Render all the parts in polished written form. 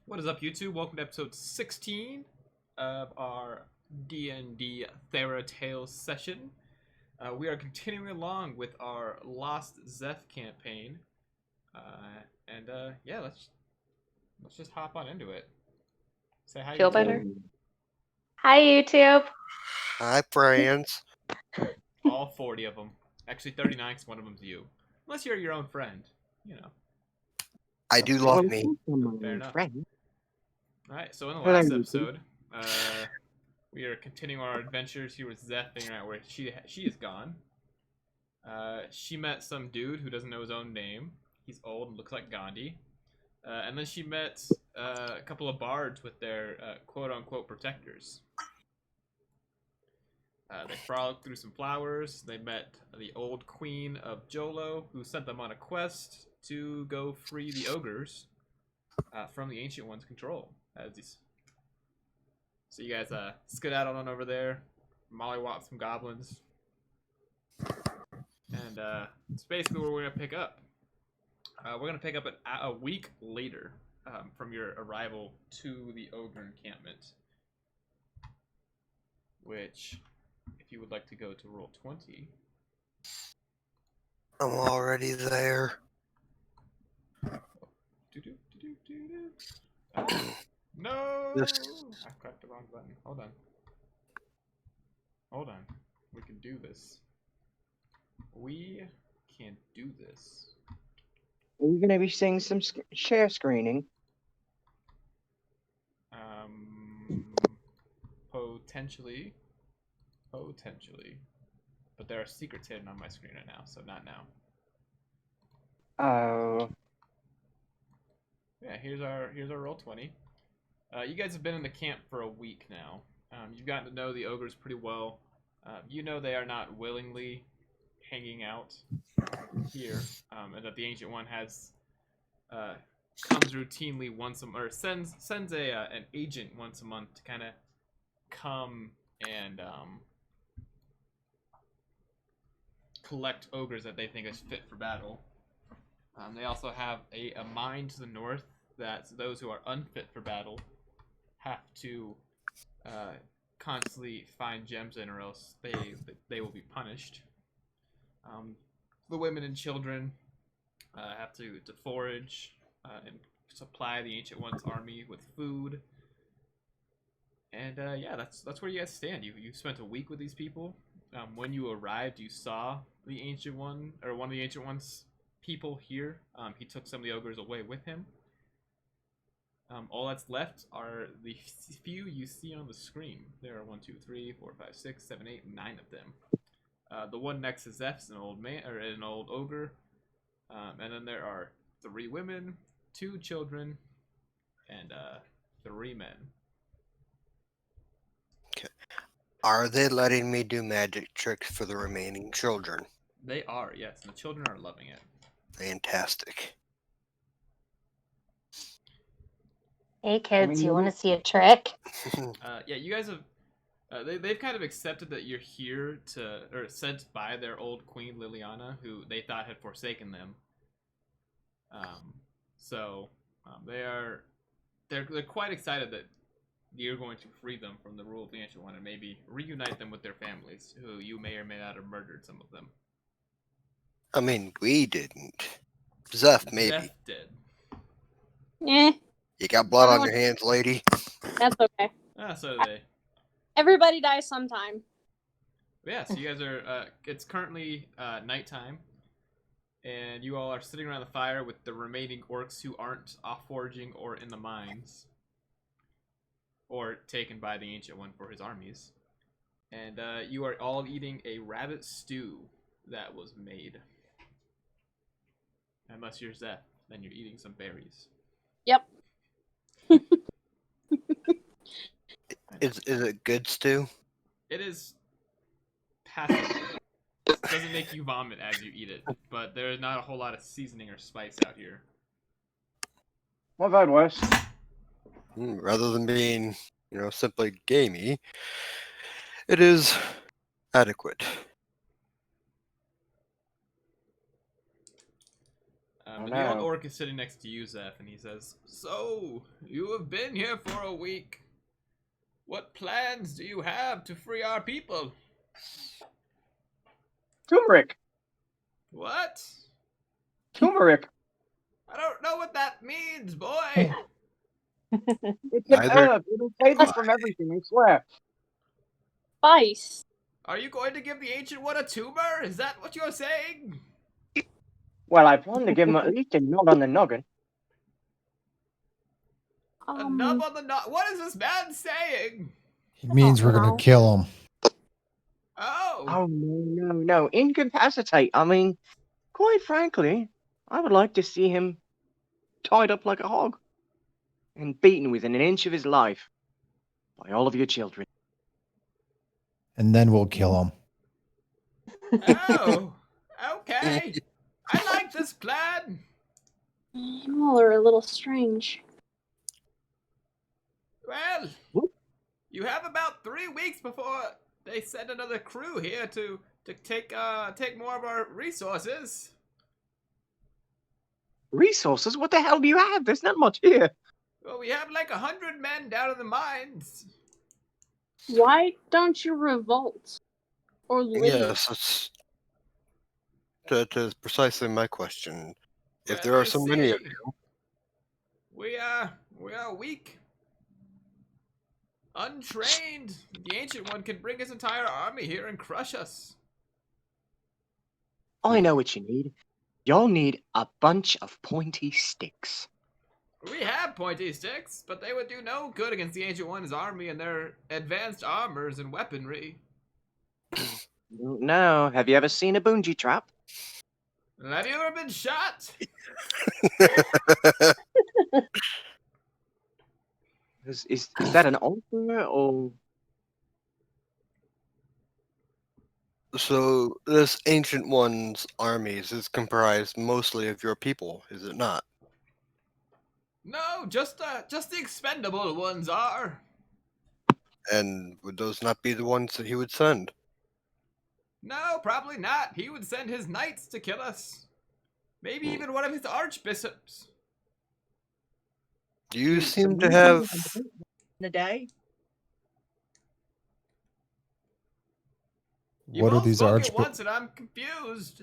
What is up, YouTube? Welcome to episode 16 of our D&D Thera Tales session. We are continuing along with our Lost Zeph campaign, yeah, let's just hop on into it. Say hi, Feel YouTube. better? Hi, YouTube. Hi, friends. All 40 of them. Actually, 39 because one of them's you. Unless you're your own friend, you know. I do love me. Fair enough. Alright, so in the Hello, last YouTube. episode, we are continuing our adventures here with Zeph, figuring out where she is gone. She met some dude who doesn't know his own name. He's old and looks like Gandhi. And then she met a couple of bards with their quote-unquote protectors. They frolicked through some flowers. They met the old queen of Jolo, who sent them on a quest to go free the ogres from the Ancient One's control. So you guys skedaddled on over there, mollywop some goblins, and it's basically where we're gonna pick up. We're gonna pick up a week later from your arrival to the ogre encampment. Which, if you would like to go to roll 20, I'm already there. No! This- I cracked the wrong button. Hold on. We can do this. We can do this. Are we going to be seeing some share screening? Potentially. But there are secrets hidden on my screen right now, so not now. Oh. Yeah, here's our roll 20. You guys have been in the camp for a week now. You've gotten to know the ogres pretty well. You know they are not willingly hanging out here, and that the Ancient One has comes routinely once a month, or sends an agent once a month to kind of come and collect ogres that they think is fit for battle. They also have a mine to the north that those who are unfit for battle have to constantly find gems in, or else they will be punished. The women and children have to forage and supply the Ancient One's army with food. And yeah, that's where you guys stand. You spent a week with these people. When you arrived, you saw the Ancient One, or one of the Ancient One's people here. He took some of the ogres away with him. All that's left are the few you see on the screen. There are 1, 2, 3, 4, 5, 6, 7, 8, 9 of them. The one next to Zeph's an old man, or an old ogre. And then there are 3 women, 2 children, and 3 men. Are they letting me do magic tricks for the remaining children? They are, yes. And the children are loving it. Fantastic. Hey, kids, mean, you you want to don't- see a trick? Yeah, you guys have. They've kind of accepted that you're here or sent by their old queen Liliana, who they thought had forsaken them. They're quite excited that you're going to free them from the rule of the Ancient One and maybe reunite them with their families, who you may or may not have murdered some of them. I mean, we didn't. Zeph, maybe. Zeph did. Eh, You got blood on No. your hands, lady? that's okay. So do they. Everybody dies sometime. Yeah, so you guys are, it's currently nighttime, and you all are sitting around the fire with the remaining orcs who aren't off foraging or in the mines, or taken by the Ancient One for his armies. And you are all eating a rabbit stew that was made. Unless you're Zeph, then you're eating some berries. Yep. Is it good stew? It is passable. It doesn't make you vomit as you eat it, but there's not a whole lot of seasoning or spice out here. Not bad, Wes. Rather than being, simply gamey, it is adequate. Oh, And the old no. orc is sitting next to you, Zeph, and he says, "So, you have been here for a week. What plans do you have to free our people?" Turmeric! What? Turmeric! I don't know what that means, boy. It's an Neither. herb. It'll save you from everything, I swear. Spice. Are you going to give the Ancient One a tumor? Is that what you're saying? Well, I plan to give him at least a nod on the noggin. A nub on the nut. What is this man saying? It means we're no. gonna kill him. Oh. Oh, no. Incapacitate. I mean, quite frankly, I would like to see him tied up like a hog and beaten within an inch of his life by all of your children. And then we'll kill him. Oh. Okay. I like this plan. You all are a little strange. Well, Whoop. you have about 3 weeks before they send another crew here to take more of our resources. Resources? What the hell do you have? There's not much here. Well, we have like 100 men down in the mines. Why don't you revolt? Or leave? Yes, that's precisely my question. If Well, there are you so many of see, you, we are weak, untrained. The Ancient One can bring his entire army here and crush us. I know what you need. Y'all need a bunch of pointy sticks. We have pointy sticks, but they would do no good against the Ancient One's army and their advanced armors and weaponry. No, have you ever seen a bungee trap? Have you ever been shot? Is that an offer or? so this Ancient One's armies is comprised mostly of your people, is it not? No, just the expendable ones are. And would those not be the ones that he would send? No, probably not. He would send his knights to kill us. Maybe even one of his archbishops. You seem to have. in a day. You What are both these spoke at archbishops? once and I'm confused.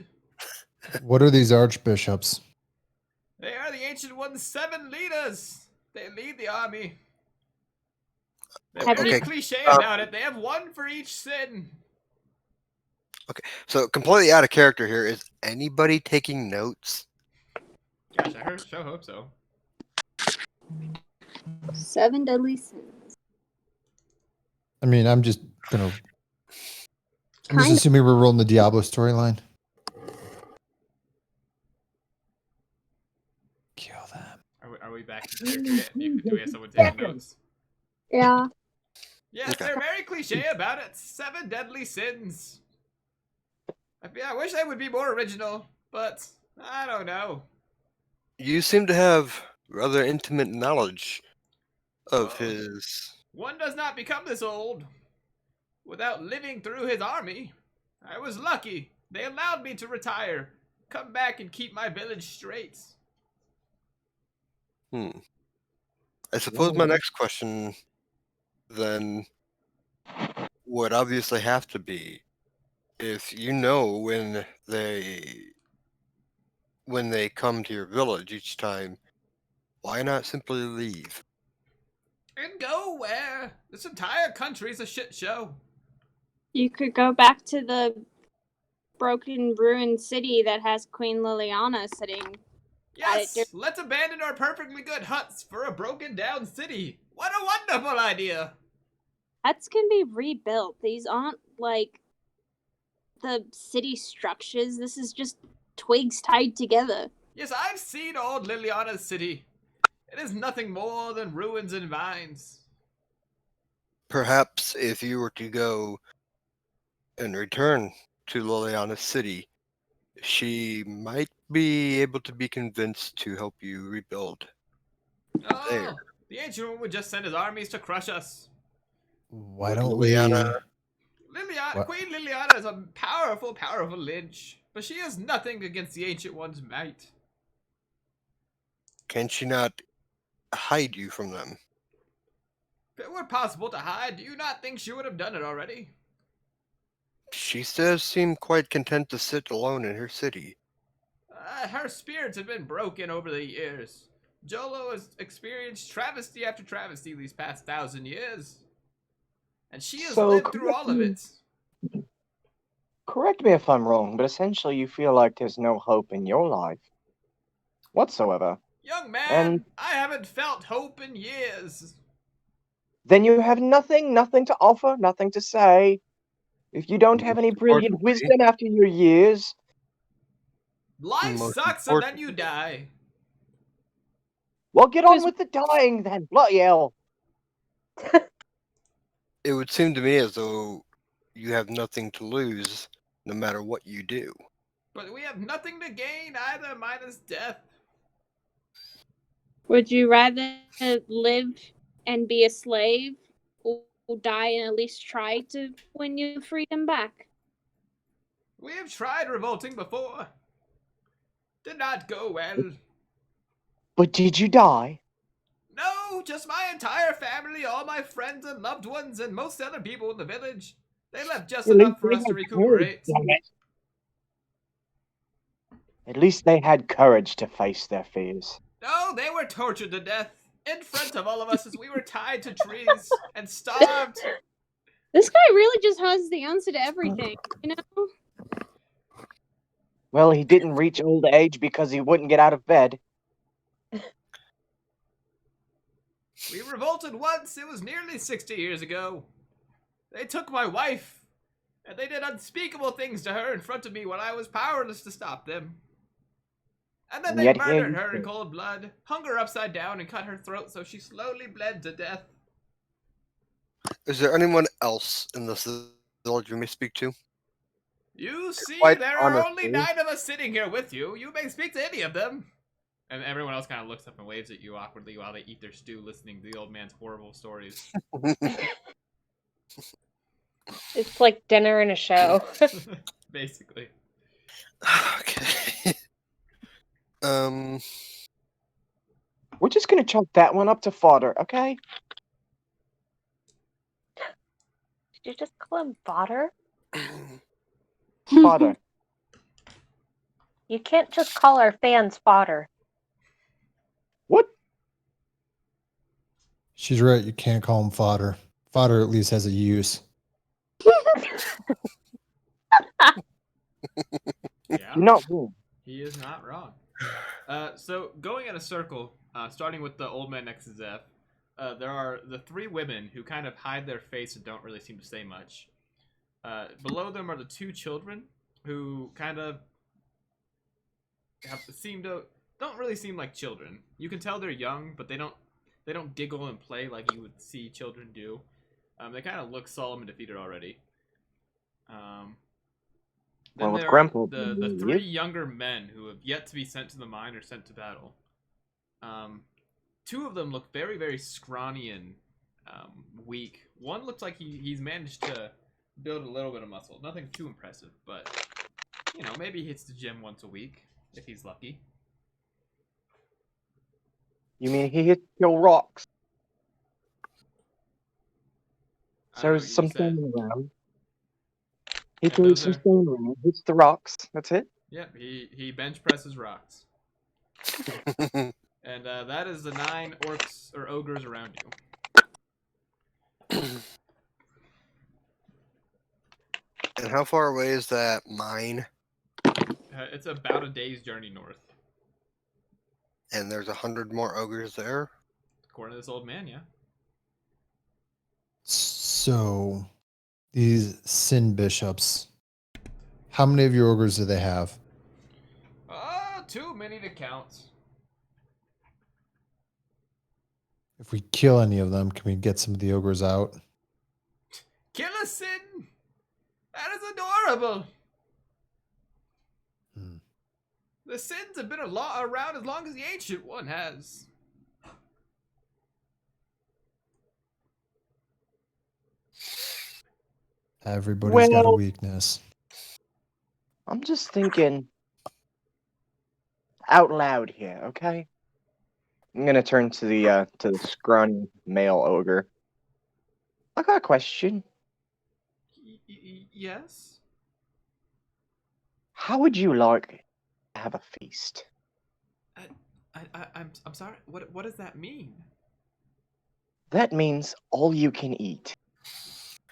What are these archbishops? They are the Ancient One's 7 leaders. They lead the army. They're Have very you- cliche about it. They have one for each sin. So completely out of character here. Is anybody taking notes? Gosh, I sure hope so. 7 deadly sins. I mean, I'm just Kind of. assuming we're rolling the Diablo storyline. Kill them. Are we back in character yet? Do we have someone taking notes? Yeah. Yes, Okay. they're very cliche about it. 7 deadly sins. I wish I would be more original, but I don't know. You seem to have rather intimate knowledge of Oh. his. One does not become this old without living through his army. I was lucky. They allowed me to retire, come back and keep my village straight. I suppose my next question then would obviously have to be, if you know when they come to your village each time, why not simply leave? And go where? This entire country's a shit show. You could go back to the broken, ruined city that has Queen Liliana sitting. Yes, let's abandon our perfectly good huts for a broken down city. What a wonderful idea! Huts can be rebuilt. These aren't like the city structures. This is just twigs tied together. Yes, I've seen old Liliana's city. It is nothing more than ruins and vines. Perhaps if you were to go and return to Liliana's city, she might be able to be convinced to help you rebuild. Oh, There. the Ancient One would just send his armies to crush us. Why Would don't we? Liliana- What? Queen Liliana is a powerful, powerful lich, but she has nothing against the Ancient One's might. can she not hide you from them? If it were possible to hide, do you not think she would have done it already? She does seem quite content to sit alone in her city. Her spirits have been broken over the years. Jolo has experienced travesty after travesty these past 1,000 years. And she has So, lived through all of it. Correct me if I'm wrong, but essentially you feel like there's no hope in your life whatsoever. Young man, And- I haven't felt hope in years. Then you have nothing to offer, nothing to say. If you don't have any brilliant Importantly- wisdom after your years, Life Most sucks and then you importantly- die. well, get on Because- with the dying then. Bloody hell. It would seem to me as though you have nothing to lose, no matter what you do. But we have nothing to gain either, minus death. Would you rather live and be a slave, or die and at least try to win your freedom back? We have tried revolting before. Did not go well. But did you die? No, just my entire family, all my friends and loved ones, and most other people in the village. They left just enough for us to recuperate. At least they had courage to face their fears. No, they were tortured to death in front of all of us as we were tied to trees and starved. This guy really just has the answer to everything, you know? Well, he didn't reach old age because he wouldn't get out of bed. We revolted once, it was nearly 60 years ago. They took my wife, and they did unspeakable things to her in front of me when I was powerless to stop them. And then And they yet here murdered you her in sit. cold blood, hung her upside down, and cut her throat so she slowly bled to death. Is there anyone else in this village you may speak to? You see, Quite there are honestly- only 9 of us sitting here with you. You may speak to any of them. And everyone else kind of looks up and waves at you awkwardly while they eat their stew, listening to the old man's horrible stories. It's like dinner and a show. Basically. Okay. We're just gonna chalk that one up to fodder, okay? Did you just call him fodder? Fodder. You can't just call our fans fodder. What? She's right. You can't call him fodder. Fodder at least has a use. Yeah. You're not wrong. He is not wrong. So going in a circle, starting with the old man next to Zeph, there are the 3 women who kind of hide their face and don't really seem to say much. Below them are the 2 children who kind of don't really seem like children. You can tell they're young, but they don't giggle and play like you would see children do. They kind of look solemn and defeated already. Then Well, with there are Grandpa the being 3 here. younger men who have yet to be sent to the mine or sent to battle. 2 of them look very, very scrawny and weak. One looks like he's managed to build a little bit of muscle. Nothing too impressive, but, you know, maybe he hits the gym once a week, if he's lucky. You mean he hit your rocks? I don't know There's what you some just said. stone around. He And threw those some are- stone around. Hits the rocks. That's it. Yep, he bench presses rocks. And that is the 9 orcs or ogres around you. And how far away is that mine? It's about a day's journey north. And there's 100 more ogres there? According to this old man, yeah. So, these sin bishops, how many of your ogres do they have? Too many to count. If we kill any of them, can we get some of the ogres out? Kill a sin! That is adorable! Hmm. The sins have been around as long as the ancient one has. Everybody's got a Well- weakness. I'm just thinking out loud here, okay? I'm gonna turn to the scrawny male ogre. I got a question. Yes. How would you like to have a feast? I'm sorry. What does that mean? That means all you can eat.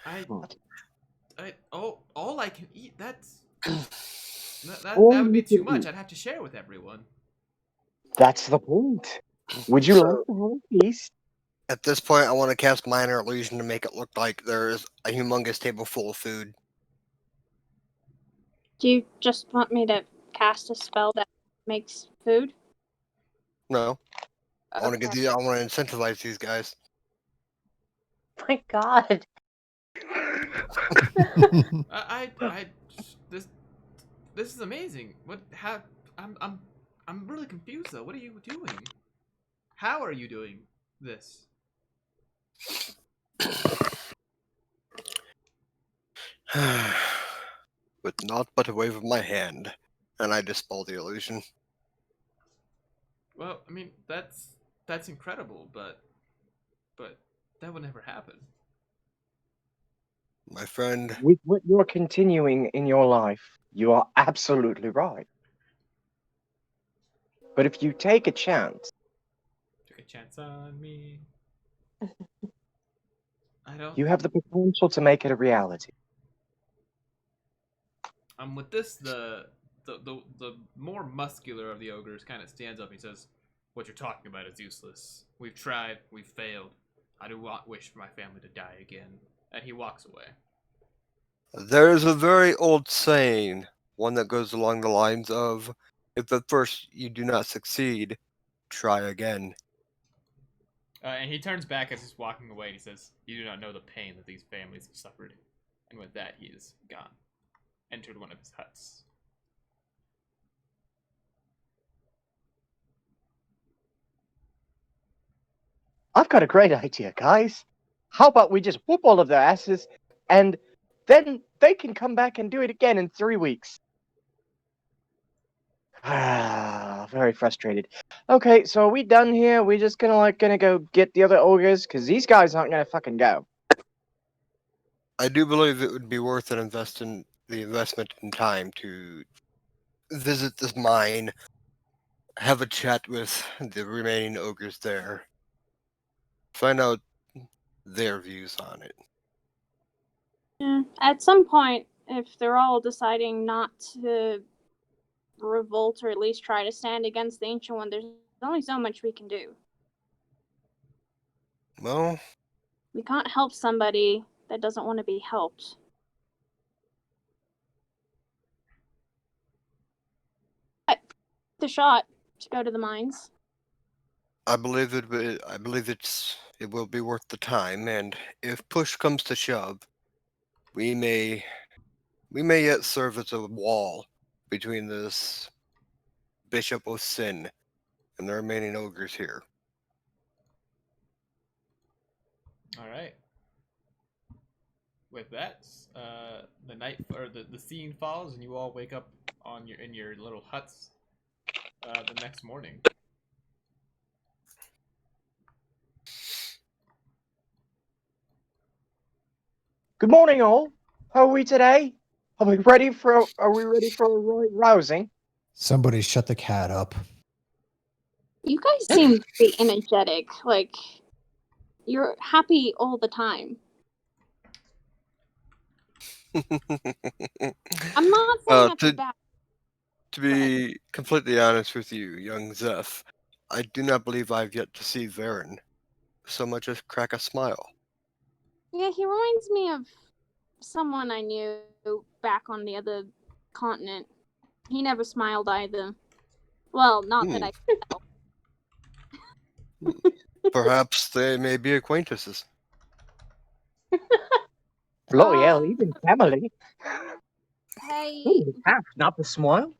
I What? all I can eat. That All would be you too can much. eat. I'd have to share with everyone. That's the point. Would you like So to have a feast? at this point, I want to cast minor illusion to make it look like there is a humongous table full of food. Do you just want me to cast a spell that makes food? No, I want to Okay. get these. I want to incentivize these guys. My God. I this is amazing. What? How? I'm really confused though. What are you doing? How are you doing this? With naught but a wave of my hand, and I dispel the illusion. Well, I mean that's incredible, but that would never happen. My friend, With what you're continuing in your life, you are absolutely right. But if you take a chance, Took a chance on me. I don't. you have the potential to make it a reality. With this, the more muscular of the ogres kind of stands up. And he says, "What you're talking about is useless. We've tried. We've failed. I do not wish for my family to die again." And he walks away. there is a very old saying, one that goes along the lines of, if at first you do not succeed, try again. And he turns back as he's walking away and he says, "You do not know the pain that these families have suffered." And with that, he is gone. Entered one of his huts. I've got a great idea, guys. How about we just whoop all of their asses, and then they can come back and do it again in 3 weeks? Very frustrated. Okay, so are we done here? We just gonna go get the other ogres? Because these guys aren't gonna fucking go. I do believe it would be worth the investment in time to visit this mine, have a chat with the remaining ogres there, find out their views on it. Yeah. At some point, if they're all deciding not to revolt or at least try to stand against the Ancient One, there's only so much we can do. Well, We can't help somebody that doesn't want to be helped. The shot to go to the mines. I believe it will be worth the time, and if push comes to shove, we may yet serve as a wall between this Bishop of Sin and the remaining ogres here. All right. With that, the night or the scene falls, and you all wake up in your little huts the next morning. Good morning, all. How are we today? Are we ready for a right rousing? Somebody shut the cat up. You guys seem very energetic. Like, you're happy all the time. I'm not saying that's a bad. To be completely honest with you, young Zeph, I do not believe I've yet to see Varen so much as crack a smile. Yeah, he reminds me of someone I knew back on the other continent. He never smiled either. Well, not that I could tell. Perhaps they may be acquaintances. Bloody hell, even family. Hey, Half, not the smile.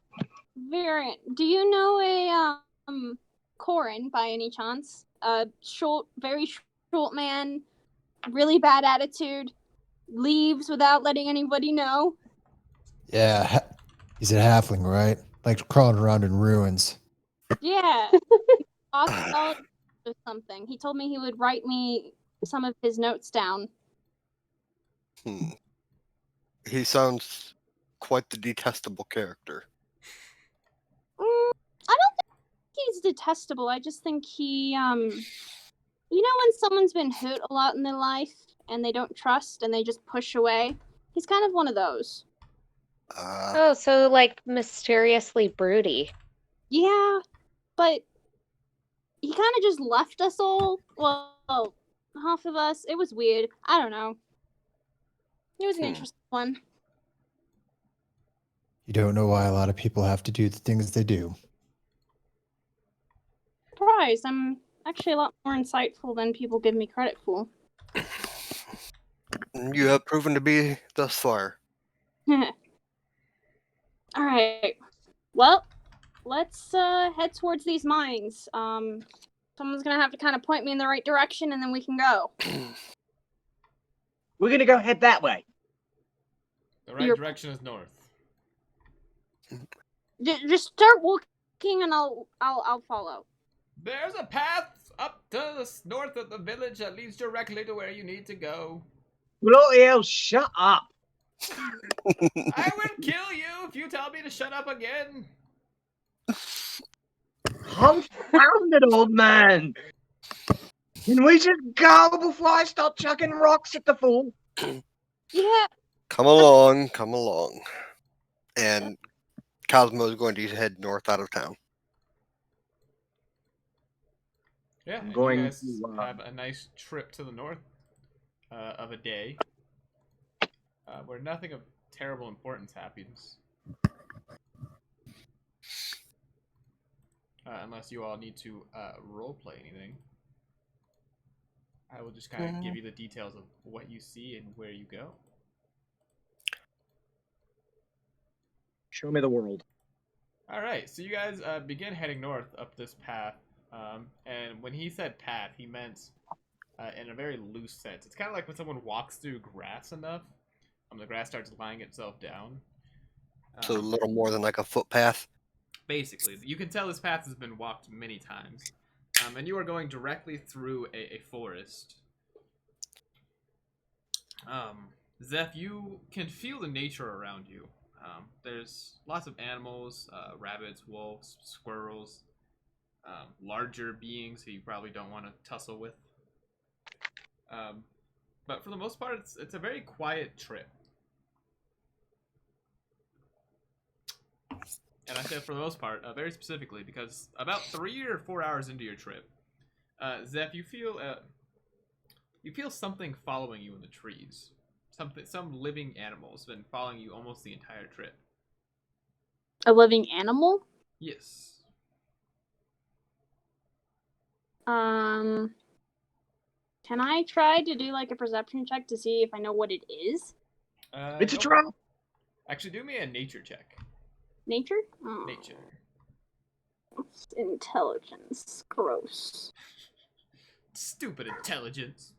Viren, do you know a Corin by any chance? Short, very short man, really bad attitude, leaves without letting anybody know. Yeah, he's a halfling, right? Like crawling around in ruins. Yeah. archaeologist or something. He told me he would write me some of his notes down. He sounds quite the detestable character. I don't think he's detestable. I just think he, you know, when someone's been hurt a lot in their life and they don't trust and they just push away? He's kind of one of those. Oh, so like mysteriously broody. Yeah, but he kind of just left us all. Well, half of us. It was weird. I don't know. It was an interesting one. You don't know why a lot of people have to do the things they do. Surprised. I'm actually a lot more insightful than people give me credit for. You have proven to be thus far. Alright. Well, let's head towards these mines. Someone's gonna have to kind of point me in the right direction and then we can go. We're gonna go head that way. The right direction is north. Just start walking and I'll follow. There's a path up to the north of the village that leads directly to where you need to go. Bloody hell, shut up! I will kill you if you tell me to shut up again. Confounded old man! Can we just go before I start chucking rocks at the fool? Yeah. Come along, come along. And Cosmo is going to head north out of town. Yeah, and Going you guys to, have a nice trip to the north of a day where nothing of terrible importance happens. Unless you all need to roleplay anything. I will just kind of give you the details of what you see and where you go. Show me the world. Alright, so you guys begin heading north up this path. And when he said path, he meant in a very loose sense. It's kind of like when someone walks through grass enough, the grass starts lying itself down. So a little more than like a footpath. Basically, you can tell this path has been walked many times. And you are going directly through a forest. Zeph, you can feel the nature around you. There's lots of animals, rabbits, wolves, squirrels, larger beings who you probably don't want to tussle with. But for the most part, it's a very quiet trip. And I said for the most part, very specifically, because about 3 or 4 hours into your trip, Zeph, you feel something following you in the trees. Some living animal has been following you almost the entire trip. A living animal? Yes. Can I try to do like a perception check to see if I know what it is? It's a trap! Actually, do me a nature check. Nature? Oh. Nature. It's intelligence. Gross. Stupid intelligence.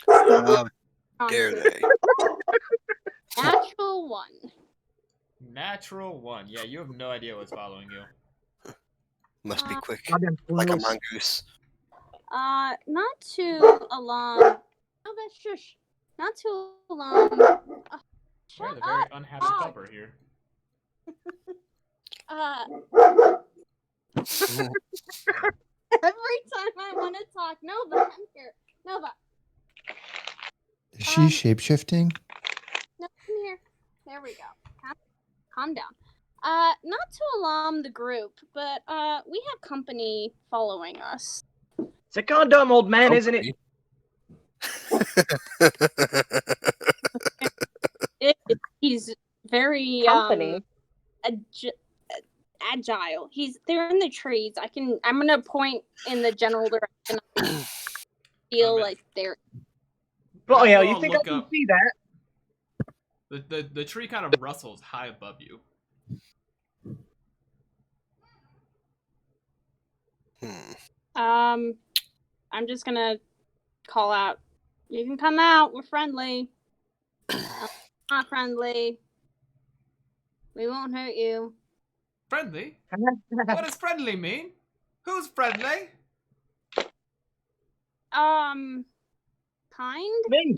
How dare they? Natural 1. Natural 1. Yeah, you have no idea what's following you. Must be quick. Like Like a mongoose. Not too alarmed. No, that's shush. Not too alarmed. We're Shut the very up. unhappy Dog. couple here. Every time I want to talk, Nova, I'm here. Nova, Is she shape-shifting? no, come here. There we go. Calm down. Not to alarm the group, but we have company following us. It's a condom, old man, isn't it? He's very Company. agile. They're in the trees. I'm gonna point in the general direction. I feel like they're. Bloody hell, You you all think I look can up. see that? The tree kind of rustles high above you. I'm just gonna call out. You can come out. We're friendly. Not friendly. We won't hurt you. Friendly? What does friendly mean? Who's friendly? Kind? Me.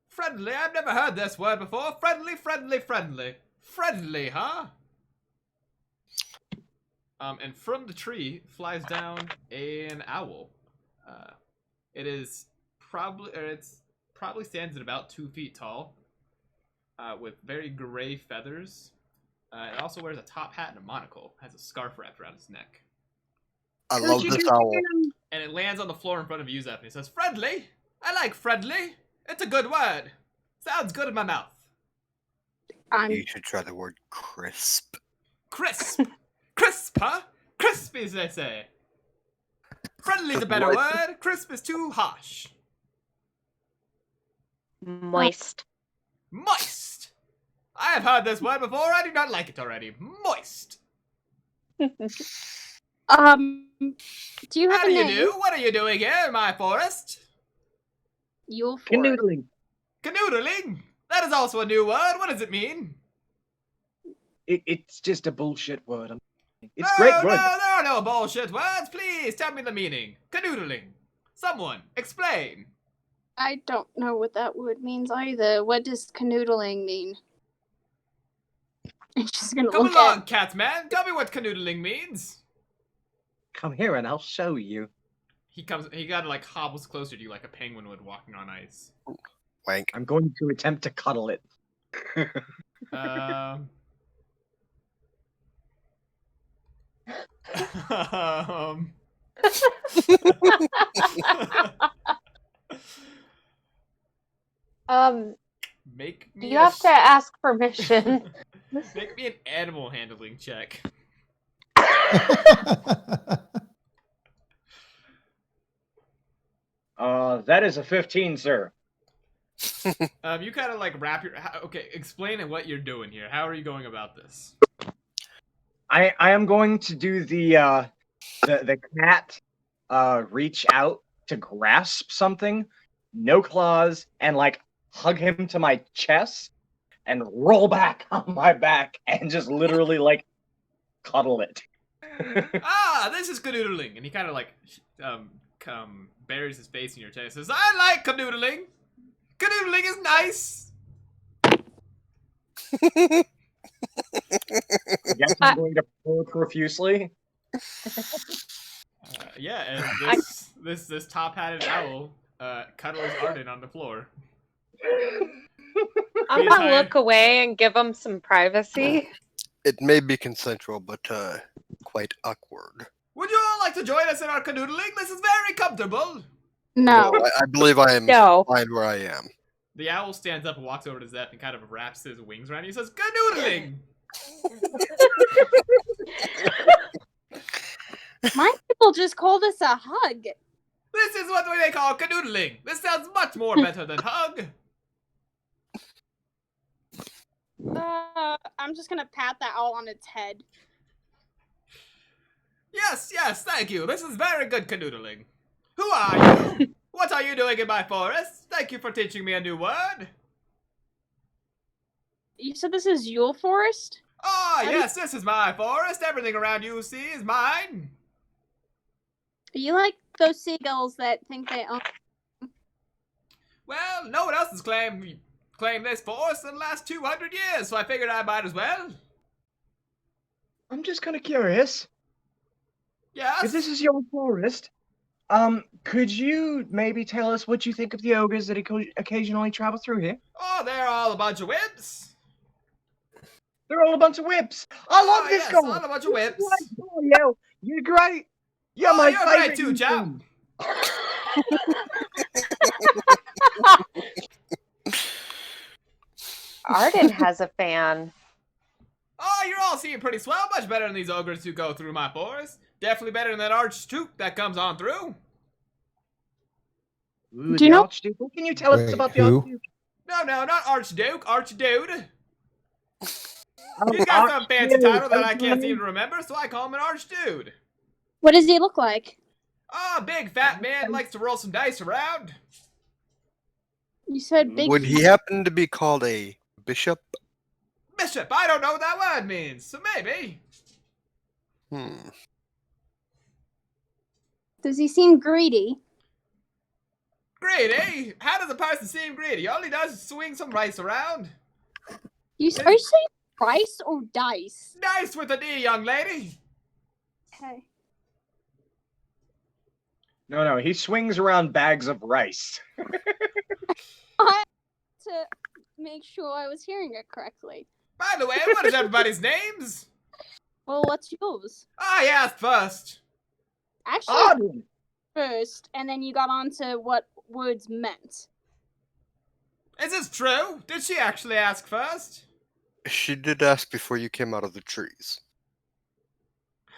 Friendly? I've never heard this word before. Friendly, friendly, friendly. Friendly, huh? And from the tree flies down an owl. It's probably stands at about 2 feet tall, with very gray feathers. It also wears a top hat and a monocle. Has a scarf wrapped around its neck. I love this owl. And it lands on the floor in front of you, Zeph, and he says, "Friendly? I like friendly. It's a good word. Sounds good in my mouth." You should try the word crisp. Crisp. Crisp, huh? Crispy, as they say. Friendly's a better What? word. Crisp is too harsh. Moist. Moist. I have heard this word before. I do not like it already. Moist. Do you have How a do you name? do? What are you doing here in my forest? You'll for Canoodling. Canoodling? That is also a new word. What does it mean? It's just a bullshit word. It's No, great no, word. there are no bullshit words. Please tell me the meaning. Canoodling. Someone, explain. I don't know what that word means either. What does canoodling mean? I'm just gonna Come look along, at. Catman. Tell me what canoodling means. Come here and I'll show you. He kind of like hobbles closer to you like a penguin would walking on ice. Wank. I'm going to attempt to cuddle it. Um, make me You have to ask permission. make me an animal handling check. That is a 15, sir. You kind of like okay, explain what you're doing here. How are you going about this? I am going to do the cat reach out to grasp something, no claws, and like hug him to my chest and roll back on my back and just literally like cuddle it. This is canoodling, and he kind of like buries his face in your chest. Says, "I like canoodling. Canoodling is nice." I guess I'm going to pull profusely. Yeah, and this top-hatted owl cuddles Arden on the floor. I'm gonna look away and give him some privacy. It may be consensual, but quite awkward. Would you all like to join us in our canoodling? This is very comfortable. No. I believe I am No. fine where I am. The owl stands up and walks over to Zeph and kind of wraps his wings around you and says, "Canoodling!" My people just called us a hug. This is what they call canoodling. This sounds much more better than hug. I'm just gonna pat that owl on its head. Yes, thank you. This is very good canoodling. Who are you? What are you doing in my forest? Thank you for teaching me a new word. You said this is Yule Forest? Yes, this is my forest. Everything around you see is mine. Are you like those seagulls that think they own? Well, no one else has claimed this forest in the last 200 years, so I figured I might as well. I'm just kind of curious. Yes? If this is your forest, could you maybe tell us what you think of the ogres that occasionally travel through here? Oh, they're all a bunch of wimps. They're all a bunch of whips. I love this yes, guy. all a bunch of wimps. You're great. You're my you're favorite. great too, chap. Arden has a fan. Oh, you're all seeing pretty swell. Much better than these ogres who go through my forest. Definitely better than that archduke that comes on through. Ooh, Do you know- Archduke. What can you tell us Wait, about the who? Archduke? No, not archduke, archdude. Um, He's got some fancy Archduke, title that I okay. can't seem to remember, so I call him an archdude. What does he look like? Oh, big fat man likes to roll some dice around. You said big. Would he happen to be called a bishop? Bishop, I don't know what that word means, so maybe. Hmm. Does he seem greedy? Greedy? How does a person seem greedy? All he does is swing some rice around. Are you saying rice or dice? Nice with a D, young lady. Okay. No, he swings around bags of rice. I had to make sure I was hearing it correctly. By the way, what is everybody's names? Well, what's yours? I asked first. Actually, Auden! first, and then you got on to what words meant. Is this true? Did she actually ask first? She did ask before you came out of the trees.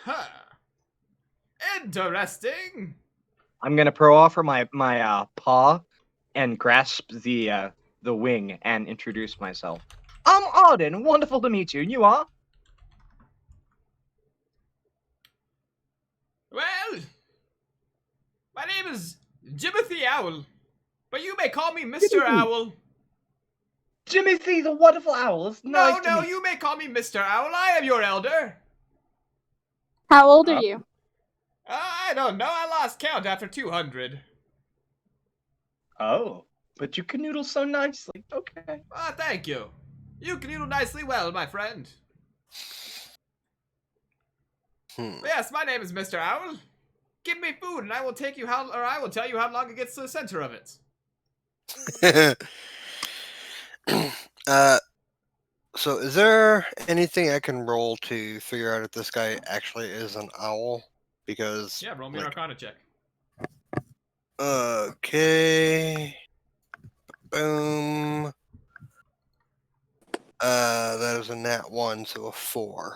Huh. Interesting. I'm gonna offer my paw and grasp the wing and introduce myself. I'm Auden. Wonderful to meet you. And you are? Well, my name is Jimothy Owl, but you may call me Mr. Jimothy. Owl. Jimothy, the wonderful owl. It's nice to No, meet you may call me Mr. Owl. I am your elder. How old are you? I don't know. I lost count after 200. Oh, but you canoodle so nicely. Okay. Ah, thank you. You canoodle nicely well, my friend. Hmm. But yes, my name is Mr. Owl. Give me food, and I will tell you how long it gets to the center of it. So is there anything I can roll to figure out if this guy actually is an owl? Because Yeah, roll me an Arcana check. okay. Boom. That is a nat 1, so a 4.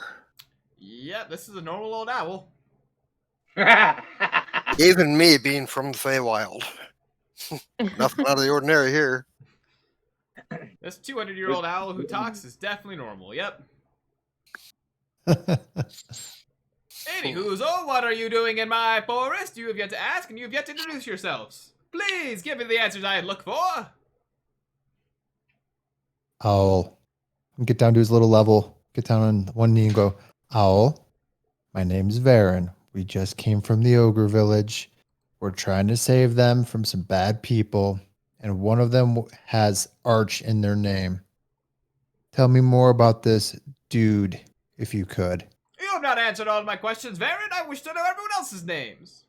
Yeah, this is a normal old owl. Even me being from the Feywild. Nothing out of the ordinary here. This 200-year-old owl who talks is definitely normal. Yep. Anywho, what are you doing in my forest? You have yet to ask, and you have yet to introduce yourselves. Please give me the answers I look for. Owl. Get down to his little level. Get down on one knee and go, Owl, my name's Varen. We just came from the ogre village. We're trying to save them from some bad people, and one of them has Arch in their name. Tell me more about this dude, if you could. You have not answered all of my questions, Varen. I wish to know everyone else's names.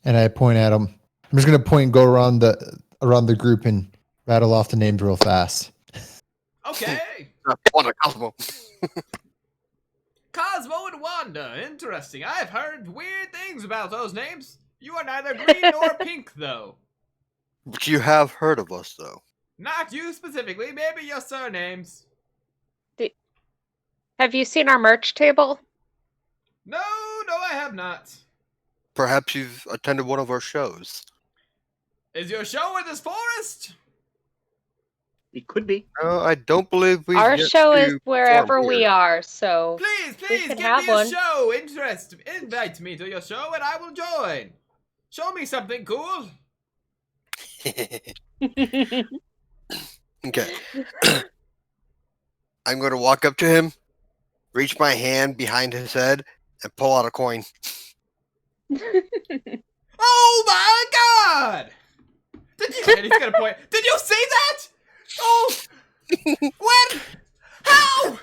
And I point at him. I'm just gonna point and go around the group and rattle off the names real fast. Okay. What a Cosmo. Cosmo and Wanda. Interesting. I've heard weird things about those names. You are neither green nor pink, though. But you have heard of us, though. Not you specifically. Maybe your surnames. Have you seen our merch table? No, I have not. Perhaps you've attended one of our shows. Is your show in this forest? It could be. No, I don't believe we. Our show is wherever we are, so Please, can give have me a one. show. Invite me to your show and I will join. Show me something cool. Okay. I'm going to walk up to him, reach my hand behind his head, and pull out a coin. Oh my god! And he's gonna point. Did you see that? Oh! When? How? When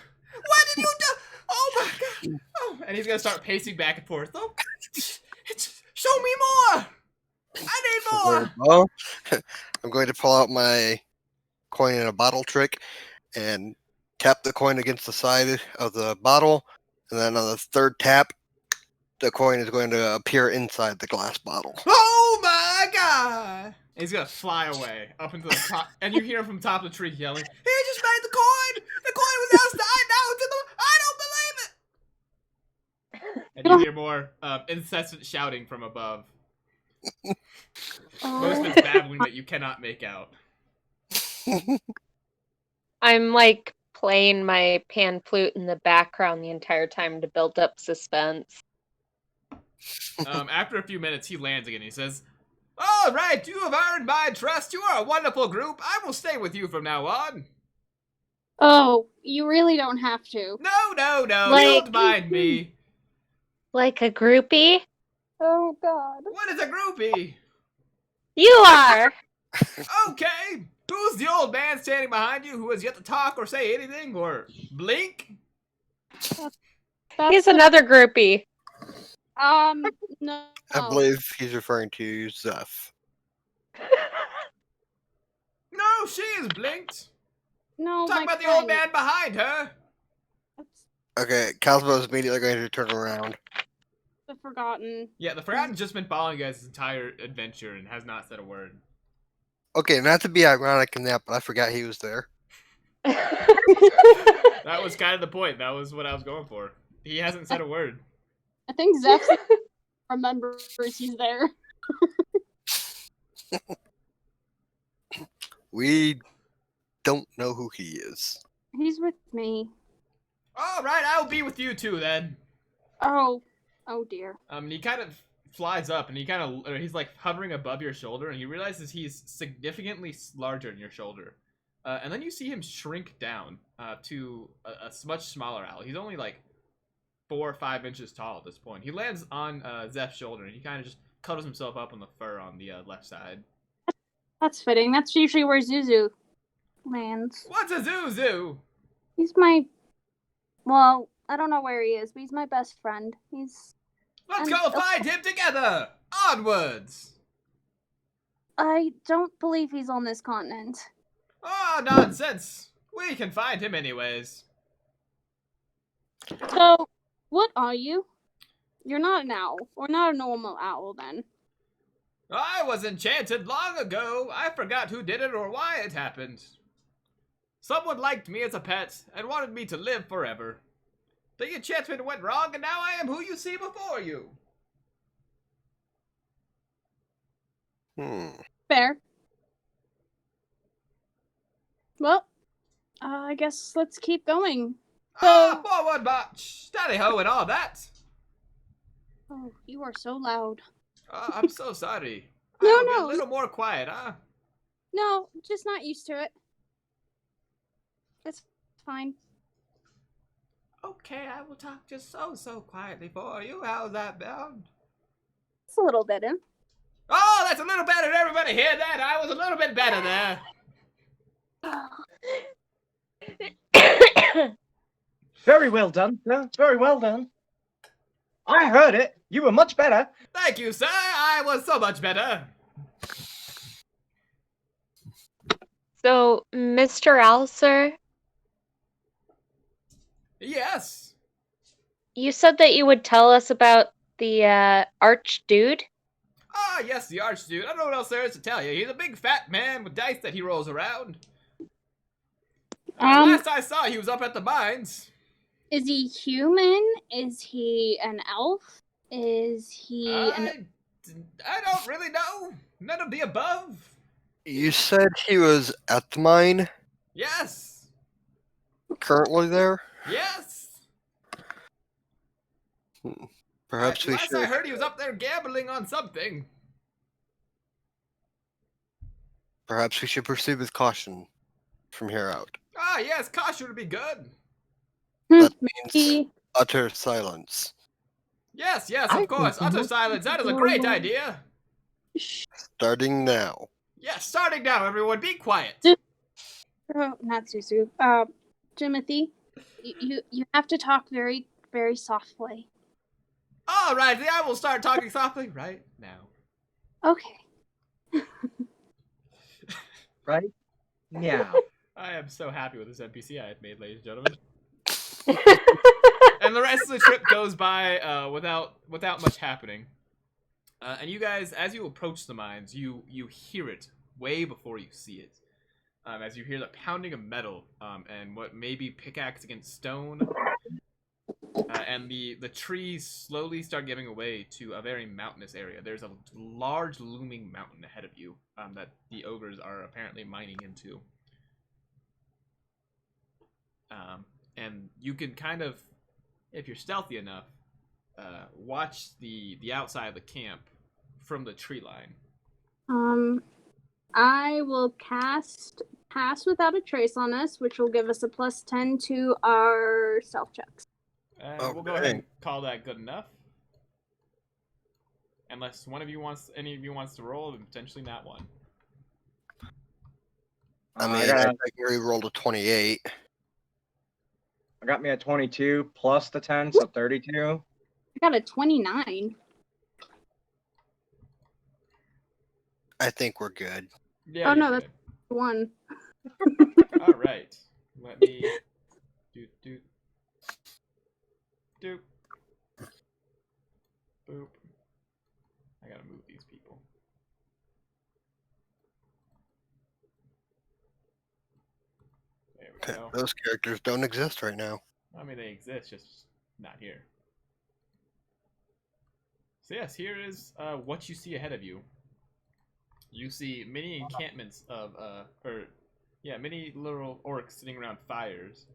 did you do? Oh my god! Oh, and he's gonna start pacing back and forth. Oh, show me more! I need more! Well, I'm going to pull out my coin in a bottle trick and tap the coin against the side of the bottle, and then on the third tap, the coin is going to appear inside the glass bottle. Oh my god! And he's gonna fly away up into the top, and you hear him from the top of the tree yelling, "He just made the coin! The coin was outside, now it's in the. I don't believe it!" And you hear more incessant shouting from above. Most of it's babbling that you cannot make out. I'm like playing my pan flute in the background the entire time to build up suspense. After a few minutes, he lands again. He says, "All right, you have earned my trust. You are a wonderful group. I will stay with you from now on." Oh, you really don't have to. No, Like- don't mind me. Like a groupie? Oh God. What is a groupie? You are! Okay, who's the old man standing behind you who has yet to talk or say anything or blink? That's He's the- another groupie. No. I believe he's referring to Zeph. No, she is blinked. No, Talk my about the friend. old man behind her. Okay, Cosmo is immediately going to turn around. The Forgotten. Yeah, the Forgotten's just been following you guys this entire adventure and has not said a word. Okay, not to be ironic in that, but I forgot he was there. That was kind of the point. That was what I was going for. He hasn't said a word. I think Zeph remembers he's there. We don't know who he is. He's with me. All right, I'll be with you too then. Oh dear. And he kind of flies up and he's like hovering above your shoulder and he realizes he's significantly larger than your shoulder. And then you see him shrink down to a much smaller owl. He's only like 4 or 5 inches tall at this point. He lands on Zeph's shoulder and he kind of just cuddles himself up on the fur on the left side. That's fitting. That's usually where Zuzu lands. What's a Zuzu? He's my. Well, I don't know where he is, but he's my best friend. Let's And- go find him together! Onwards! I don't believe he's on this continent. Oh, nonsense! We can find him anyways. So, what are you? You're not an owl, or not a normal owl, then. I was enchanted long ago. I forgot who did it or why it happened. Someone liked me as a pet and wanted me to live forever. The enchantment went wrong and now I am who you see before you. Fair. Well, I guess let's keep going. Forward march! Steady ho and all that! Oh, you are so loud. I'm so sorry. No, I will be no. a little more quiet, huh? No, just not used to it. That's fine. Okay, I will talk just so quietly for you. How's that sound? It's a little bit, Oh, that's a little better. Did everybody hear that? I was a little bit better there. Very well done, sir. Very well done. I heard it. You were much better. Thank you, sir. I was so much better. So, Mr. Owl, sir, Yes. you said that you would tell us about the arch dude? Ah, yes, the Archduke. I don't know what else there is to tell you. He's a big fat man with dice that he rolls around. Last I saw, he was up at the mines. Is he human? Is he an elf? Is he an... I don't really know. None of the above. You said he was at the mine, Yes. currently there? Yes. Perhaps we Last should. I heard, he was up there gambling on something. Perhaps we should proceed with caution from here out. Ah, yes, caution would be good. That means He... utter silence. Yes, I of course. think Utter silence. That is a great idea. Starting now. Yes, starting now, everyone. Be quiet. Oh, not Susu. Timothy, you have to talk very, very softly. All right, I will start talking softly right now. Okay. Right? Meow. I am so happy with this NPC I have made, ladies and gentlemen. And the rest of the trip goes by without much happening. And you guys, as you approach the mines, you hear it way before you see it. As you hear the pounding of metal and what may be pickaxe against stone. And the trees slowly start giving way to a very mountainous area. There's a large looming mountain ahead of you that the ogres are apparently mining into. And you can kind of, if you're stealthy enough, watch the outside of the camp from the tree line. I will cast Pass Without a Trace on us, which will give us a +10 to our stealth checks. And we'll go ahead and call that good enough. Unless any of you wants to roll, and potentially not one. I mean, I think we rolled a 28. I got me a 22 plus the 10, so 32. I got a 29. I think we're good. Yeah. Oh no, good. that's 1. All right. Let me do. Boop. I gotta move these people. There we go. Those characters don't exist right now. I mean, they exist, just not here. So yes, here is what you see ahead of you. You see many encampments of, many little orcs sitting around fires.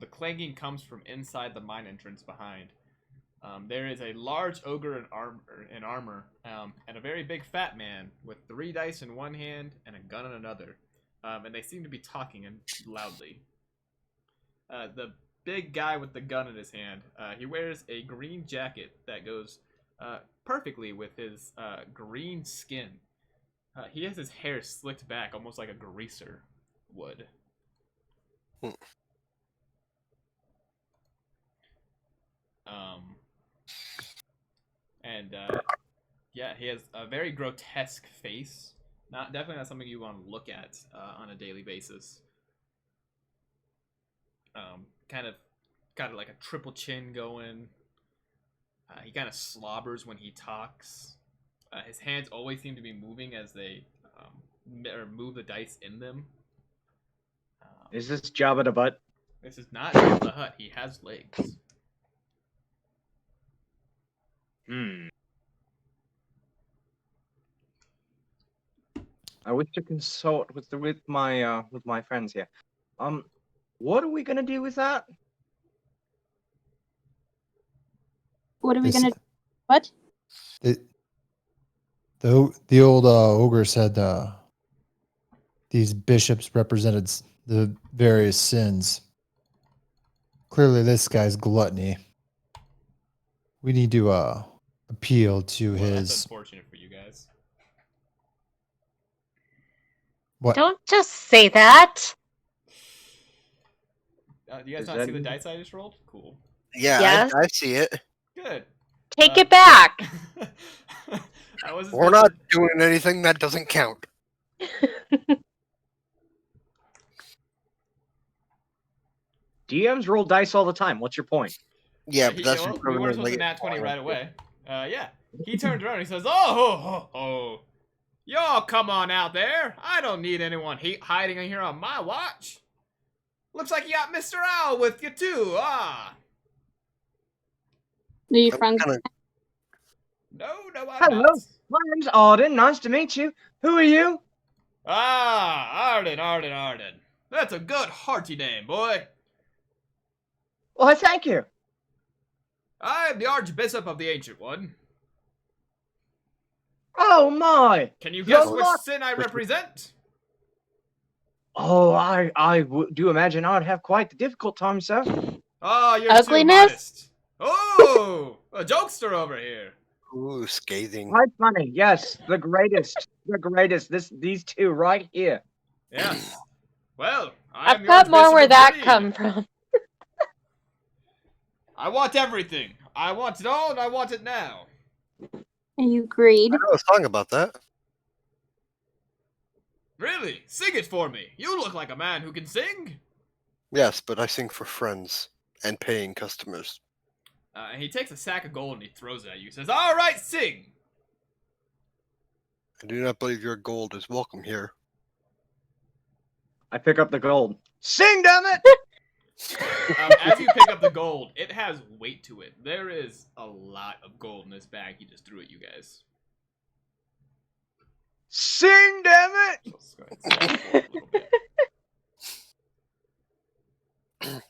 The clanging comes from inside the mine entrance behind. There is a large ogre in armor, and a very big fat man with 3 dice in one hand and a gun in another. And they seem to be talking loudly. The big guy with the gun in his hand, he wears a green jacket that goes perfectly with his green skin. He has his hair slicked back almost like a greaser would. He has a very grotesque face. Definitely not something you want to look at on a daily basis. Kind of got like a triple chin going. He kind of slobbers when he talks. His hands always seem to be moving as they move the dice in them. Is this Jabba the Butt? This is not Jabba the Hutt. He has legs. I wish to consult with my friends here. What are we gonna do with that? What are we This- gonna? What? The old ogre said these bishops represented the various sins. Clearly, this guy's gluttony. We need to appeal to Well, that's his. unfortunate for you guys. What? Don't just say that. Do you guys Is not that- see the dice I just rolled? Cool. Yeah, Yes. I see it. Good. Take it back. I wasn't We're supposed not to- doing anything that doesn't count. DMs roll dice all the time. What's your point? Yeah, but that's we weren't supposed to permanently nat 20 right annoying. away. Yeah. He turns around and he says, "Oh. Y'all come on out there. I don't need anyone hiding in here on my watch. Looks like you got Mr. Owl with you too. Ah. Are you I'm friends? kinda- No, I'm Hello. not. My name's Arden. Nice to meet you. Who are you? Ah, Arden. That's a good hearty name, boy. Why, thank you. I am the Archbishop of the Ancient One. Oh my! Can you guess Your which luck. sin I represent? Oh, I do imagine I'd have quite the difficult time, sir. Oh, you're Ugliness? too modest. Oh, a jokester over here. Ooh, scathing. Quite funny. Yes, the greatest. These two right here. Yes. Well, I am I've the got more Archbishop where of that Greed. come from. I want everything. I want it all, and I want it now. Are you greed? I know a song about that. Really? Sing it for me. You look like a man who can sing. Yes, but I sing for friends and paying customers. And he takes a sack of gold and he throws it at you. He says, "All right, sing." I do not believe your gold is welcome here. I pick up the gold. Sing, damn it! As you pick up the gold, it has weight to it. There is a lot of gold in this bag he just threw at you guys. Sing, damn it! So let's go ahead and slide forward a little bit.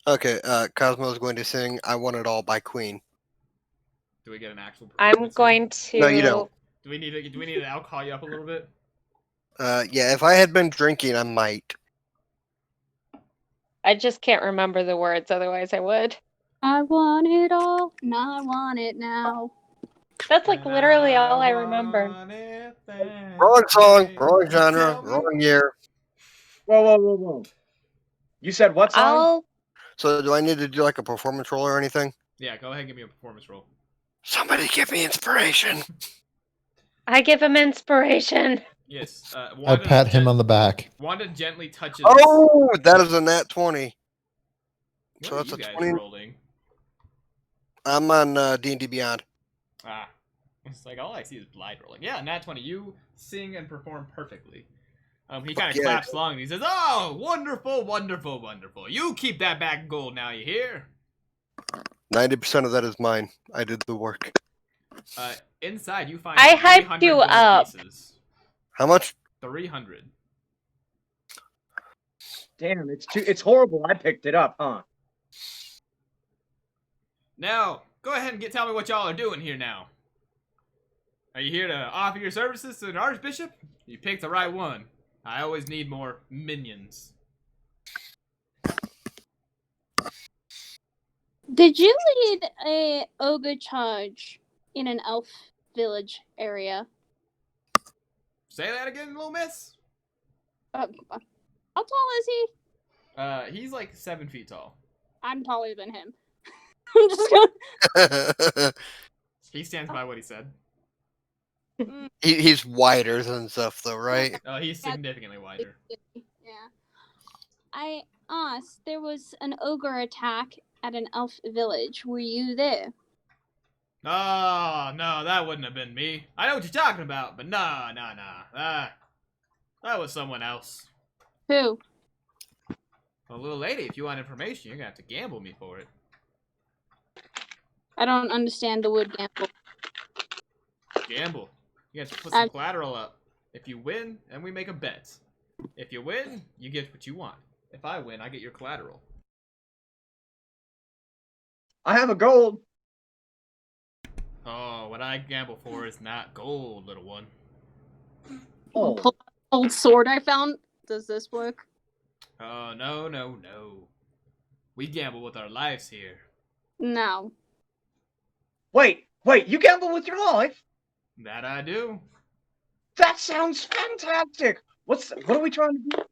Okay, Cosmo's going to sing I Want It All by Queen. Do we get an actual I'm performance here? going to. No, you don't. Do we need an I'll call you up a little bit? Yeah, if I had been drinking, I might. I just can't remember the words, otherwise I would. I want it all, and I want it now. That's like And literally all I remember. want it that Wrong song, way. wrong You genre, tell me. wrong year. Whoa. You said what song? I'll So do I need to do like a performance roll or anything? Yeah, go ahead and give me a performance roll. Somebody give me inspiration. I give him inspiration. Yes. I Wanda pat him on the back. Wanda gently touches. Oh, that is a nat 20. What so are that's you a guys 20. rolling? I'm on D&D Beyond. Ah. It's like all I see is blind rolling. Yeah, nat 20. You sing and perform perfectly. He kind of yeah. claps along and he says, "Oh, wonderful, wonderful, wonderful. You keep that back in gold now, you hear?" 90% of that is mine. I did the work. Inside you find I hyped 300 you gold up. pieces. How much? 300. Damn, it's horrible. I picked it up, huh? Now, go ahead and tell me what y'all are doing here now. Are you here to offer your services to an archbishop? You picked the right one. I always need more minions. Did you lead a ogre charge in an elf village area? Say that again, little miss? How tall is he? He's like 7 feet tall. I'm taller than him. I'm just gonna. He stands by what he said. He's wider than Zeph, though, right? Oh, he's significantly wider. Yeah. I asked, there was an ogre attack at an elf village. Were you there? Oh, no, that wouldn't have been me. I know what you're talking about, but nah. That was someone else. Who? Well, little lady, if you want information, you're gonna have to gamble me for it. I don't understand the word gamble. Gamble. You have to put some collateral up. If you win, then we make a bet. If you win, you get what you want. If I win, I get your collateral. I have a gold. Oh, what I gamble for is not gold, little one. Oh, Pull out the old sword I found. Does this work? Oh, no. We gamble with our lives here. No. wait, you gamble with your life? That I do. That sounds fantastic. What are we trying to do?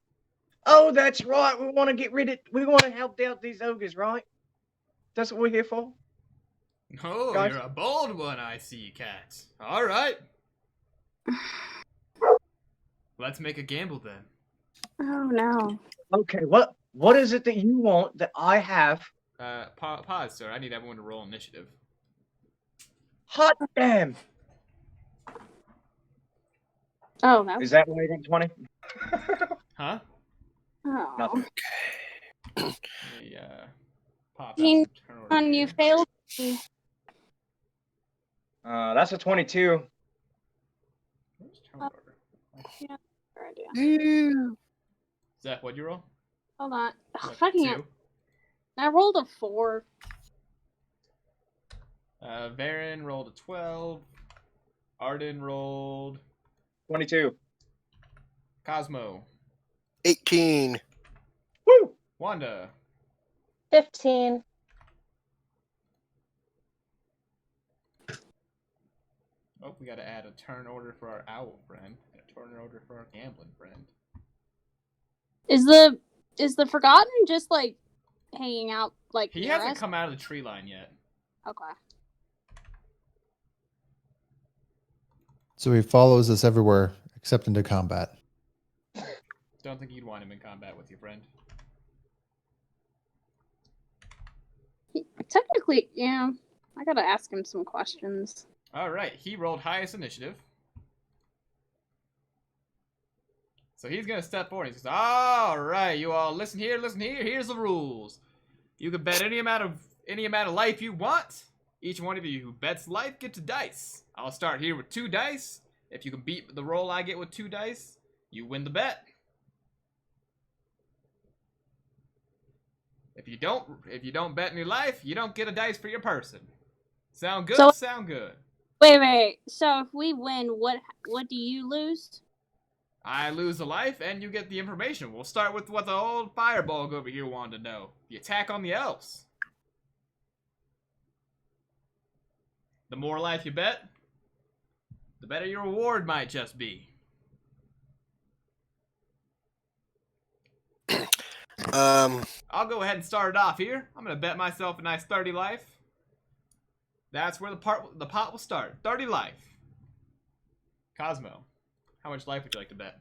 Oh, that's right. We want to help out these ogres, right? That's what we're here for. Oh, Guys. you're a bold one, I see, cat. All right. Let's make a gamble then. Oh no. Okay, what is it that you want that I have? Pause, sir. I need everyone to roll initiative. Hot damn! Oh no. Is that why you got 20? Huh? Oh. Nothing. Yeah. Pop out You- some turn order You here. failed. That's a 22. Where's turn order? Good idea. Zeph, what'd you roll? Hold on. Oh, What, fucking 2? hell. I rolled a 4. Varen rolled a 12. Arden rolled. 22. Cosmo. 18. Woo! Wanda. 15. Oh, we gotta add a turn order for our owl friend. And a turn order for our gambling friend. Is the Forgotten just like hanging out like He near hasn't us? come out of the tree line yet. Okay. So he follows us everywhere except into combat. Don't think you'd want him in combat with your friend. Technically, yeah. I gotta ask him some questions. Alright, he rolled highest initiative. So he's gonna step forward. He says, "Alright, you all listen here, here's the rules. You can bet any amount of life you want. Each one of you who bets life gets a dice. I'll start here with 2 dice. If you can beat the roll I get with 2 dice, you win the bet. If you don't bet any life, you don't get a dice for your person. Sound good? So- Sound good. Wait. So if we win, what do you lose? I lose a life, and you get the information. We'll start with what the old fireball over here wanted to know. The attack on the elves. The more life you bet, the better your reward might just be. I'll go ahead and start it off here. I'm gonna bet myself a nice 30 life. That's where the pot will start. 30 life. Cosmo, how much life would you like to bet?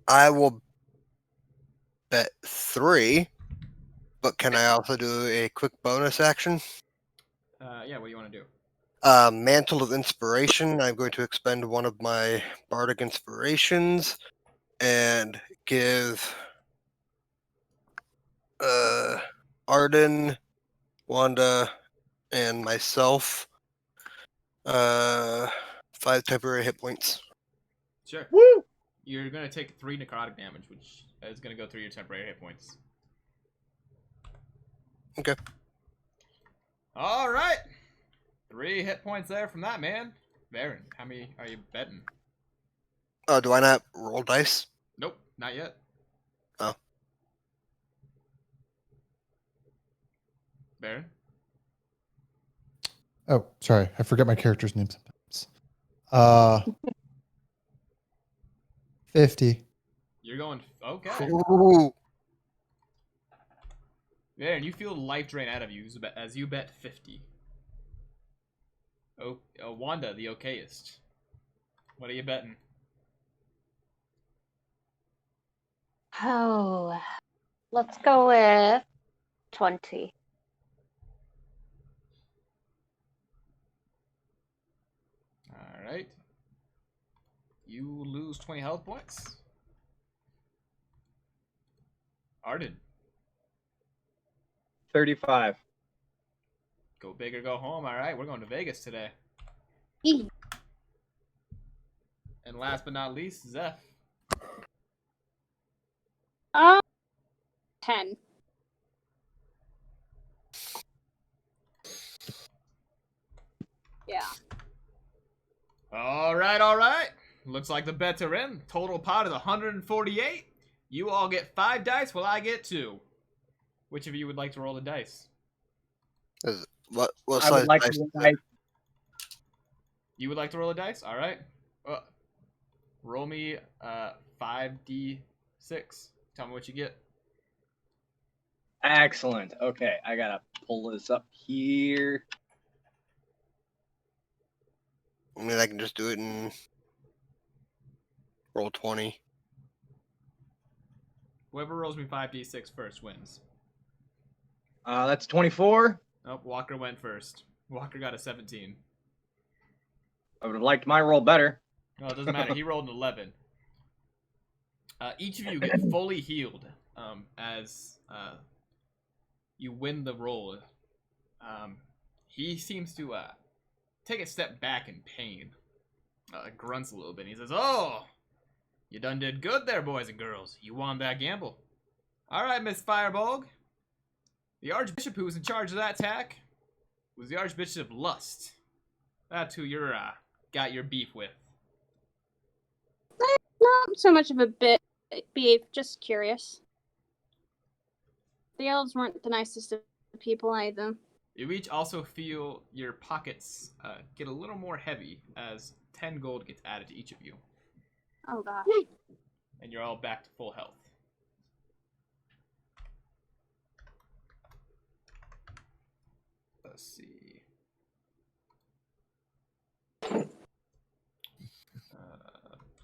I will bet 3, but can I also do a quick bonus action? Yeah, what do you want to do? Mantle of Inspiration. I'm going to expend one of my bardic inspirations and give Arden, Wanda, and myself 5 temporary hit points. Sure. Woo! You're gonna take 3 necrotic damage, which is gonna go through your temporary hit points. Okay. All right. 3 hit points there from that man. Baron, how many are you betting? Do I not roll dice? Nope, not yet. Oh. Baron? Oh, sorry. I forget my character's name sometimes. 50. You're going, okay. Ooh. Baron, you feel life drain out of you as you bet 50. Oh, Wanda, the okayest. What are you betting? Oh, let's go with 20. All right. You lose 20 health points. Arden, 35. go big or go home. All right, we're going to Vegas today. Eee. And last but not least, Zeph. 10. Yeah. All right, all right. Looks like the bets are in. Total pot is 148. You all get 5 dice while I get 2. Which of you would like to roll the dice? What I size would like dice to is it? like You would like to roll a dice? All right. Roll me 5d6. Tell me what you get. Excellent. Okay, I gotta pull this up here. I mean, I can just do it and roll 20. Whoever rolls me 5d6 first wins. That's 24. Oh, Walker went first. Walker got a 17. I would have liked my roll better. No, it doesn't matter. He rolled an 11. Each of you get fully healed as you win the roll. He seems to take a step back in pain. Grunts a little bit. He says, "Oh, you done did good there, boys and girls. You won that gamble. All right, Miss Fireball. The Archbishop who was in charge of that attack was the Archbishop of Lust. That's who you're got your beef with." Not so much of a beef, just curious. The elves weren't the nicest of people either. You each also feel your pockets get a little more heavy as 10 gold gets added to each of you. Oh gosh. And you're all back to full health. Let's see.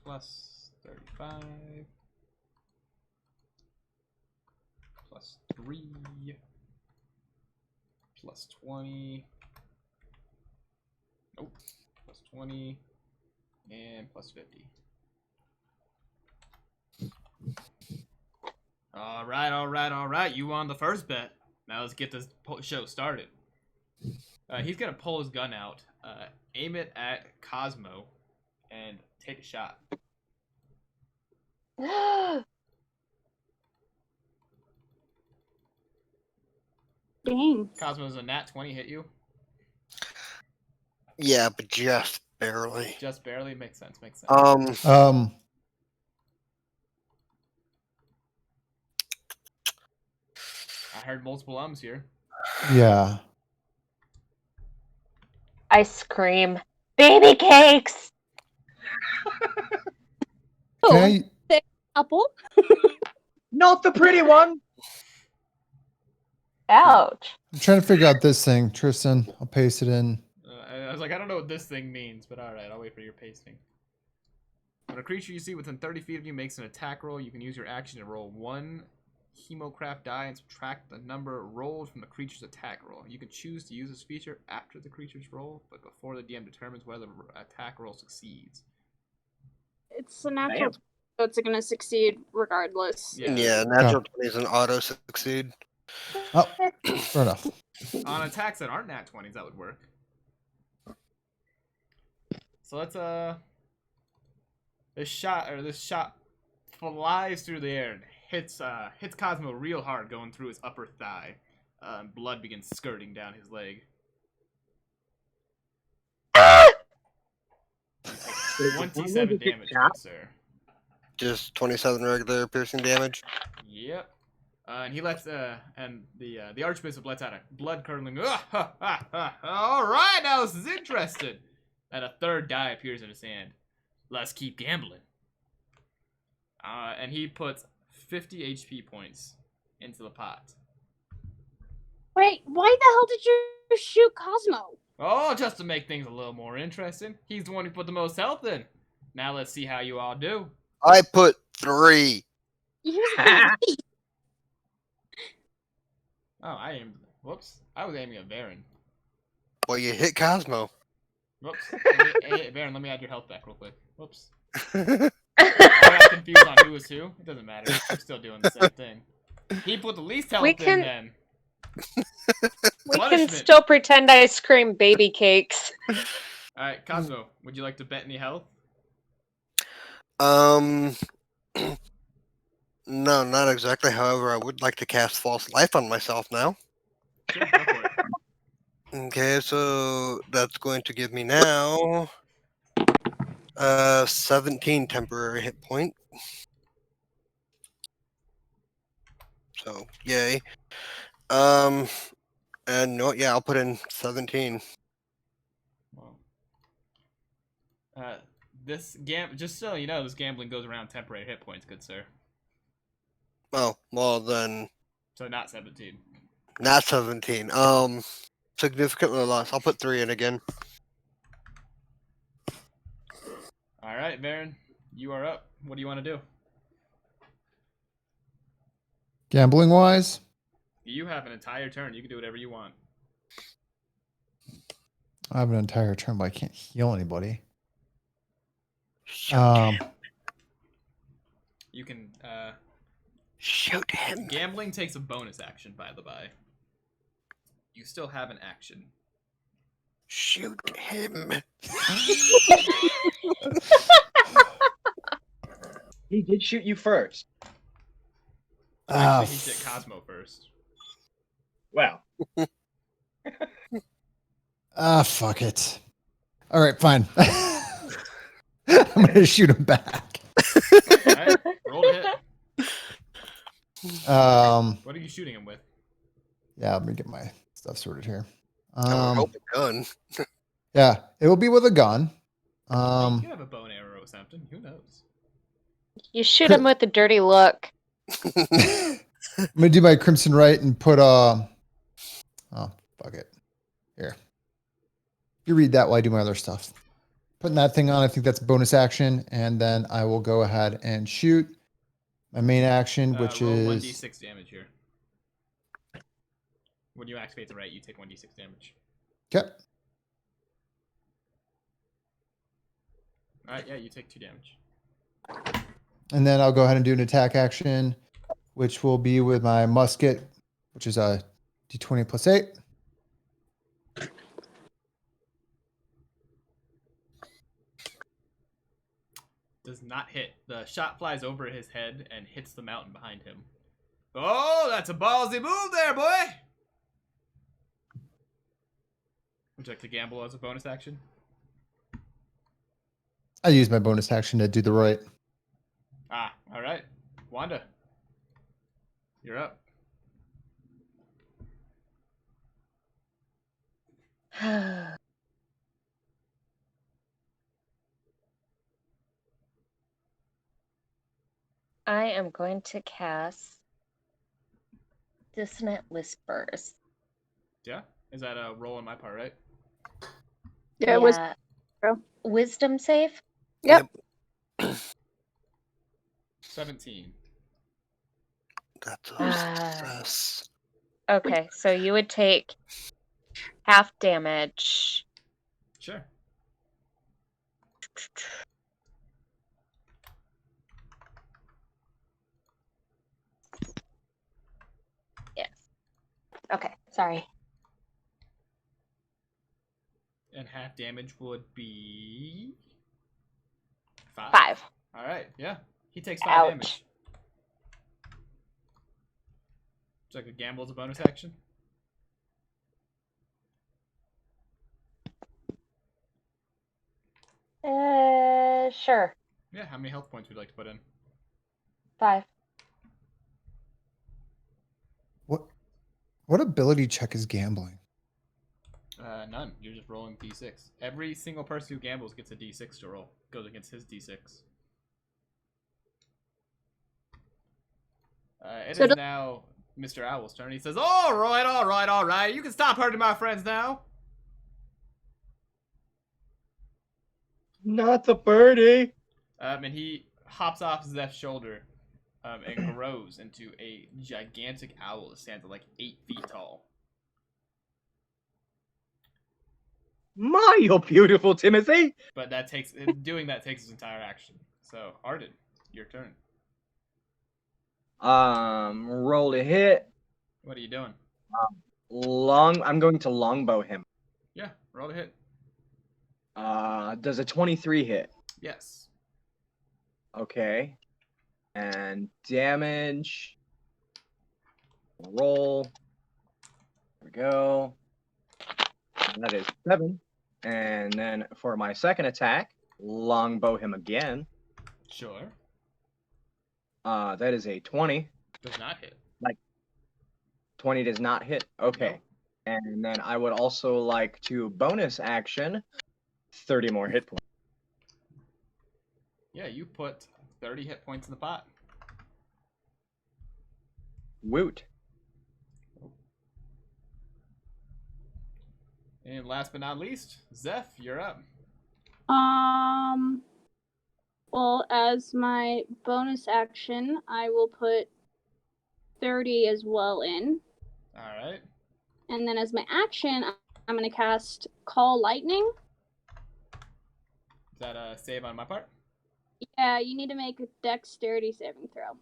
Plus 35. Plus 3. Plus 20. Nope. Plus 20. And plus 50. All right, all right, all right. You won the first bet. Now let's get this show started. He's going to pull his gun out, aim it at Cosmo, and take a shot. Dang. Cosmo's a nat 20 hit you? Yeah, but just barely. Just barely. Makes sense. Makes sense. I heard multiple ums here. Yeah. Ice cream. Baby cakes! Can I? Apple. Not the pretty one. Ouch. I'm trying to figure out this thing, Tristan. I'll paste it in. I was like, I don't know what this thing means, but alright, I'll wait for your pasting. When a creature you see within 30 feet of you makes an attack roll, you can use your action to roll 1 Hemocraft die and subtract the number rolled from the creature's attack roll. You can choose to use this feature after the creature's roll, but before the DM determines whether the attack roll succeeds. It's a natural, so it's gonna succeed regardless. Yeah, natural 20 is an auto succeed. Oh, fair enough. On attacks that aren't nat 20s, that would work. So let's this shot flies through the air and hits Cosmo real hard, going through his upper thigh. Blood begins skirting down his leg. 27 damage, good sir. Just 27 regular piercing damage. Yep. And he lets and the Archbishop lets out a blood curdling. All right, now this is interesting. And a third die appears in his hand. Let's keep gambling. And he puts 50 HP points into the pot. Wait, why the hell did you shoot Cosmo? Oh, just to make things a little more interesting. He's the one who put the most health in. Now let's see how you all do. I put 3. Oh, I aimed. Whoops. I was aiming at Varen. Well, you hit Cosmo. Whoops. Varen, let me add your health back real quick. Whoops. I got confused on who was who. It doesn't matter. I'm still doing the same thing. He put the least health in then. We can Punishment. still pretend ice cream baby cakes. Alright, Cosmo, would you like to bet any health? No, not exactly. However, I would like to cast False Life on myself now. Sure, go for it. Okay, so that's going to give me now 17 temporary hit point. So, yay. And no, yeah, I'll put in 17. Well, just so you know, this gambling goes around temporary hit points, good sir. Oh, well then, So not 17. not 17. Significantly less. I'll put 3 in again. Alright, Varen, you are up. What do you want to do? Gambling wise, You have an entire turn. You can do whatever you want. I have an entire turn, but I can't heal anybody. You can, Shoot him. gambling takes a bonus action, by the by. You still have an action. Shoot him. He did shoot you first. Actually, he hit Cosmo first. Well, fuck it. All right, fine. I'm gonna shoot him back. Alright, roll to hit. What are you shooting him with? Yeah, let me get my stuff sorted here. I would hope a gun. Yeah, it will be with a gun. You can have a bow and arrow or something. Who knows? You shoot him with a dirty look. I'm gonna do my Crimson Right and put oh fuck it. Here. You read that while I do my other stuff. Putting that thing on, I think that's a bonus action, and then I will go ahead and shoot my main action, which roll is 1d6 damage here. When you activate the right, you take 1d6 damage. okay. Alright, yeah, you take 2 damage. And then I'll go ahead and do an attack action, which will be with my musket, which is a d20 plus 8. Does not hit. The shot flies over his head and hits the mountain behind him. Oh, that's a ballsy move there, boy! Would you like to gamble as a bonus action? I use my bonus action to do the right. Ah, all right. Wanda, you're up. I am going to cast Dissonant Whispers. Yeah? Is that a roll on my part, right? Yeah, it was. Wisdom save? Yep. 17. That's a Ah. success. Okay, so you would take half damage. Sure. Yes. Okay, sorry. And half damage would be 5. 5. All right, yeah. He takes 5 Ouch. damage. Would you like a gamble as a bonus action? Sure. Yeah, how many health points would you like to put in? 5. What ability check is gambling? None. You're just rolling d6. Every single person who gambles gets a d6 to roll. Goes against his d6. It So is now Mr. Owl's turn. He says, all right. You can stop hurting my friends now. Not the birdie. And he hops off Zeph's shoulder and grows into a gigantic owl that stands at like 8 feet tall. My, you're beautiful, Timothy. But doing that takes his entire action. So, Arden, your turn. Roll to hit. What are you doing? I'm going to longbow him. Yeah, roll to hit. Does a 23 hit? Yes. Okay. And damage. Roll. There we go. And that is 7. And then for my second attack, longbow him again. Sure. That is a 20. Does not hit. 20 does not hit. Okay. And then I would also like to bonus action 30 more hit points. Yeah, you put 30 hit points in the pot. Woot. And last but not least, Zeph, you're up. Well, as my bonus action, I will put 30 as well in. All right. And then as my action, I'm going to cast Call Lightning. Is that a save on my part? Yeah, you need to make a dexterity saving throw.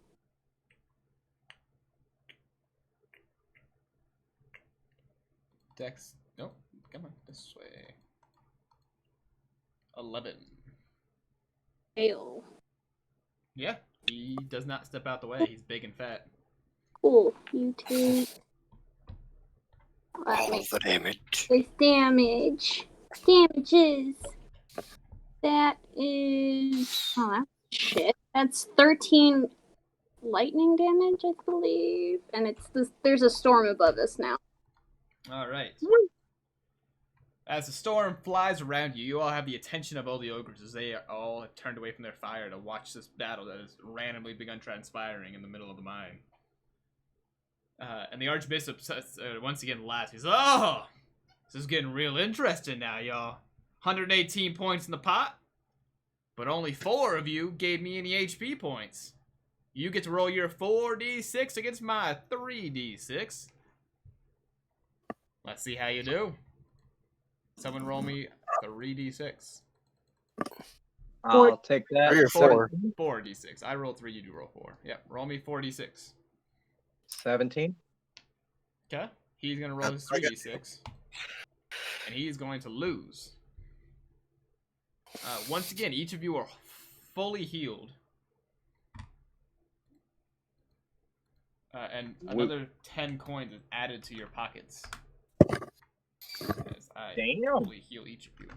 Dex. Nope. Come on. This way. 11. Fail. Yeah. He does not step out the way. He's big and fat. Cool. You take... All of the damage. This damage. Damages. That is... Oh, that's shit. That's 13 lightning damage, I believe. And it's this. There's a storm above us now. All right. As the storm flies around you, you all have the attention of all the ogres as they are all have turned away from their fire to watch this battle that has randomly begun transpiring in the middle of the mine. And the Archbishop says, once again laughs. He's, oh, this is getting real interesting now, y'all. 118 points in the pot, but only 4 of you gave me any HP points. You get to roll your 4d6 against my 3d6. Let's see how you do. Someone roll me 3d6. I'll take that. 3 or 4. 4d6. I rolled 3, you do roll 4. Yep, roll me 4d6. 17. Okay. He's going to roll his 3d6. And he's going to lose. Once again, each of you are fully healed. And another 10 coins is added to your pockets. As I Damn. fully heal each of you.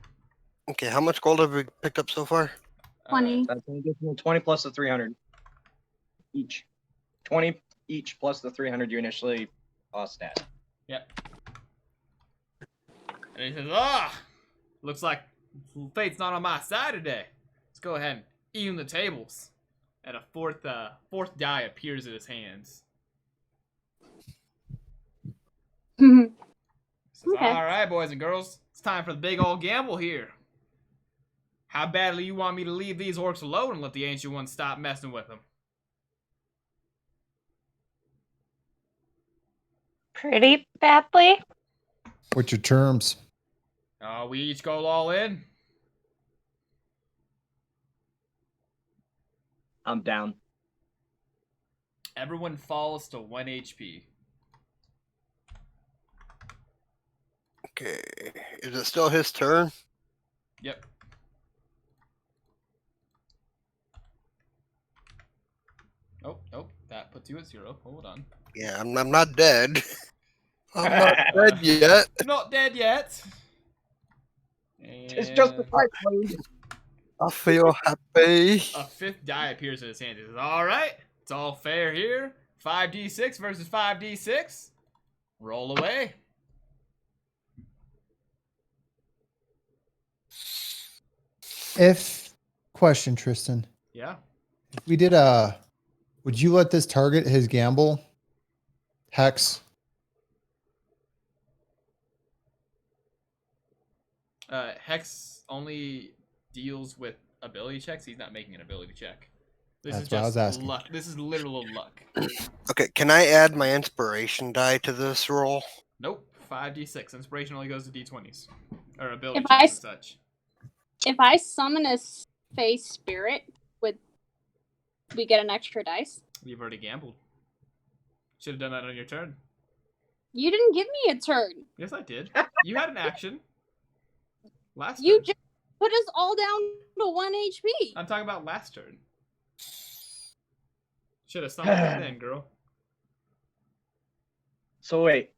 Okay, how much gold have we picked up so far? 20. That's gonna get you 20 plus the 300 each. 20 each plus the 300 you initially stat. Yep. And he says, "Ah, looks like fate's not on my side today. Let's go ahead and even the tables." And a fourth die appears in his hands. He says, Okay. "All right, boys and girls, it's time for the big old gamble here. How badly you want me to leave these orcs alone and let the Ancient Ones stop messing with them?" Pretty badly. What's your terms? We each go all in. I'm down. Everyone falls to 1 HP. Okay, is it still his turn? Yep. Oh, that puts you at 0. Hold on. Yeah, I'm not dead. I'm not dead yet. Not dead yet. It's just a And fight, wound. I feel happy. a fifth die appears in his hand. He says, "All right, it's all fair here. 5d6 versus 5d6. Roll away." Question, Tristan. Yeah. If we did would you let this target his gamble? Hex? Hex only deals with ability checks. He's not making an ability check. This That's is what I just was asking. luck. This is literal luck. Okay, can I add my inspiration die to this roll? Nope. 5d6. Inspiration only goes to d20s. Or ability If I checks and such. If I summon a space spirit, would we get an extra dice? You've already gambled. Should have done that on your turn. You didn't give me a turn. Yes, I did. You had an action. Last You turn. just put us all down to 1 HP. I'm talking about last turn. Should have summoned it then, girl. So wait,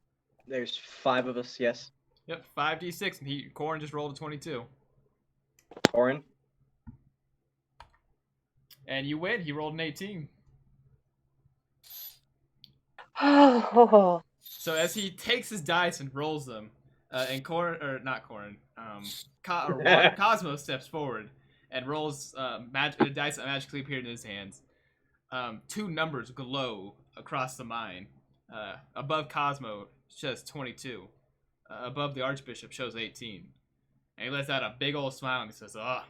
there's 5 of us, yes. Yep, 5d6, and Corin just rolled a 22. Orin? And you win. He rolled an 18. Oh, So as he takes his dice and rolls them, and Cosmo steps forward and rolls dice that magically appeared in his hands. 2 numbers glow across the mine. Above Cosmo shows 22. Above the Archbishop shows 18. And he lets out a big old smile and he says, "Ah,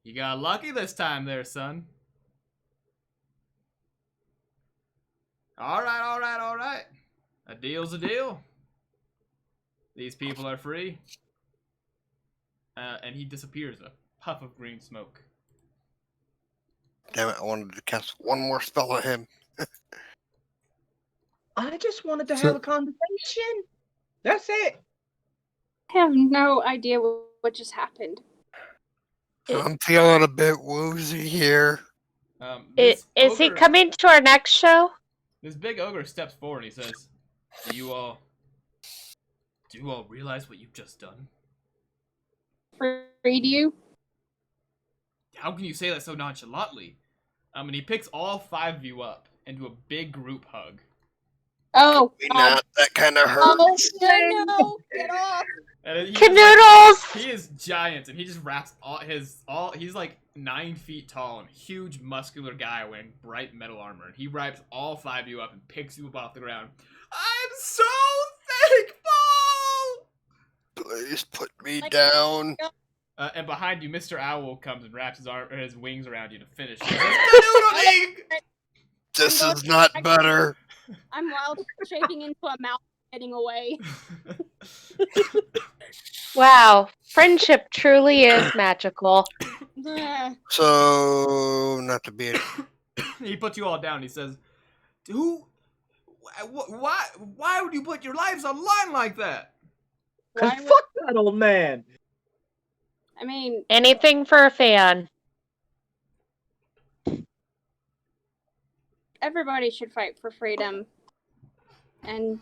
you got lucky this time there, son." All right. A deal's a deal. These people are free. And he disappears, a puff of green smoke. Damn it, I wanted to cast one more spell at him. I just wanted to So- have a conversation. That's it. I have no idea what just happened. I'm feeling a bit woozy here. This is he ogre- coming to our next show? This big ogre steps forward and he says, Do you all realize what you've just done? Freed you? How can you say that so nonchalantly? And he picks all 5 of you up into a big group hug. Oh, Not that kind of hurt. oh no! Get off! And Canoodles! he is giant, and he just wraps he's like 9 feet tall and huge muscular guy wearing bright metal armor. And he wraps all 5 of you up and picks you up off the ground. I'm so thankful! Please put me Like- down. And behind you, Mr. Owl comes and wraps his wings around you to finish. He says, "Canoodling!" This is not better. I'm wild shaking into a mouth, heading away. Wow, friendship truly is magical. So, not to be. He puts you all down. He says, why would you put your lives on line like that?" Cause Why would- fuck that old man. I mean, Anything for a fan. everybody should fight for freedom. And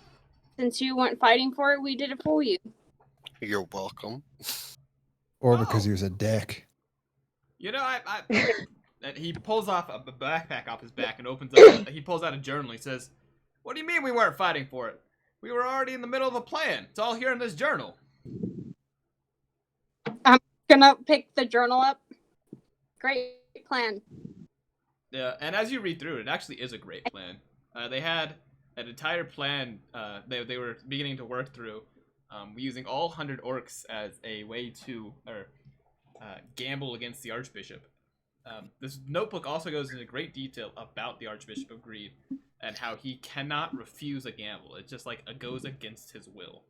since you weren't fighting for it, we did it for you. You're welcome. Or because Oh. he was a dick. You know, and he pulls off a backpack off his back and opens up. He pulls out a journal. He says, "What do you mean we weren't fighting for it? We were already in the middle of a plan. It's all here in this journal." Gonna pick the journal up. Great plan. Yeah, and as you read through it, it actually is a great plan. They had an entire plan they were beginning to work through, using all 100 orcs as a way to gamble against the Archbishop. This notebook also goes into great detail about the Archbishop of Greed and how he cannot refuse a gamble. It just goes against his will.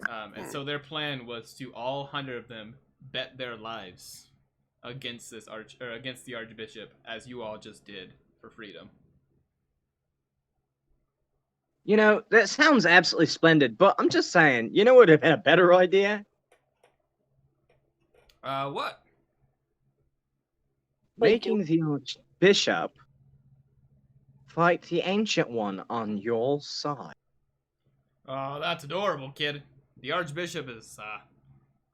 And so their plan was to all 100 of them bet their lives against against the Archbishop, as you all just did for freedom. You know, that sounds absolutely splendid, but I'm just saying, you know what would have been a better idea? What? Wait, Making the Archbishop fight the Ancient One on your side. Oh, that's adorable, kid. The Archbishop is,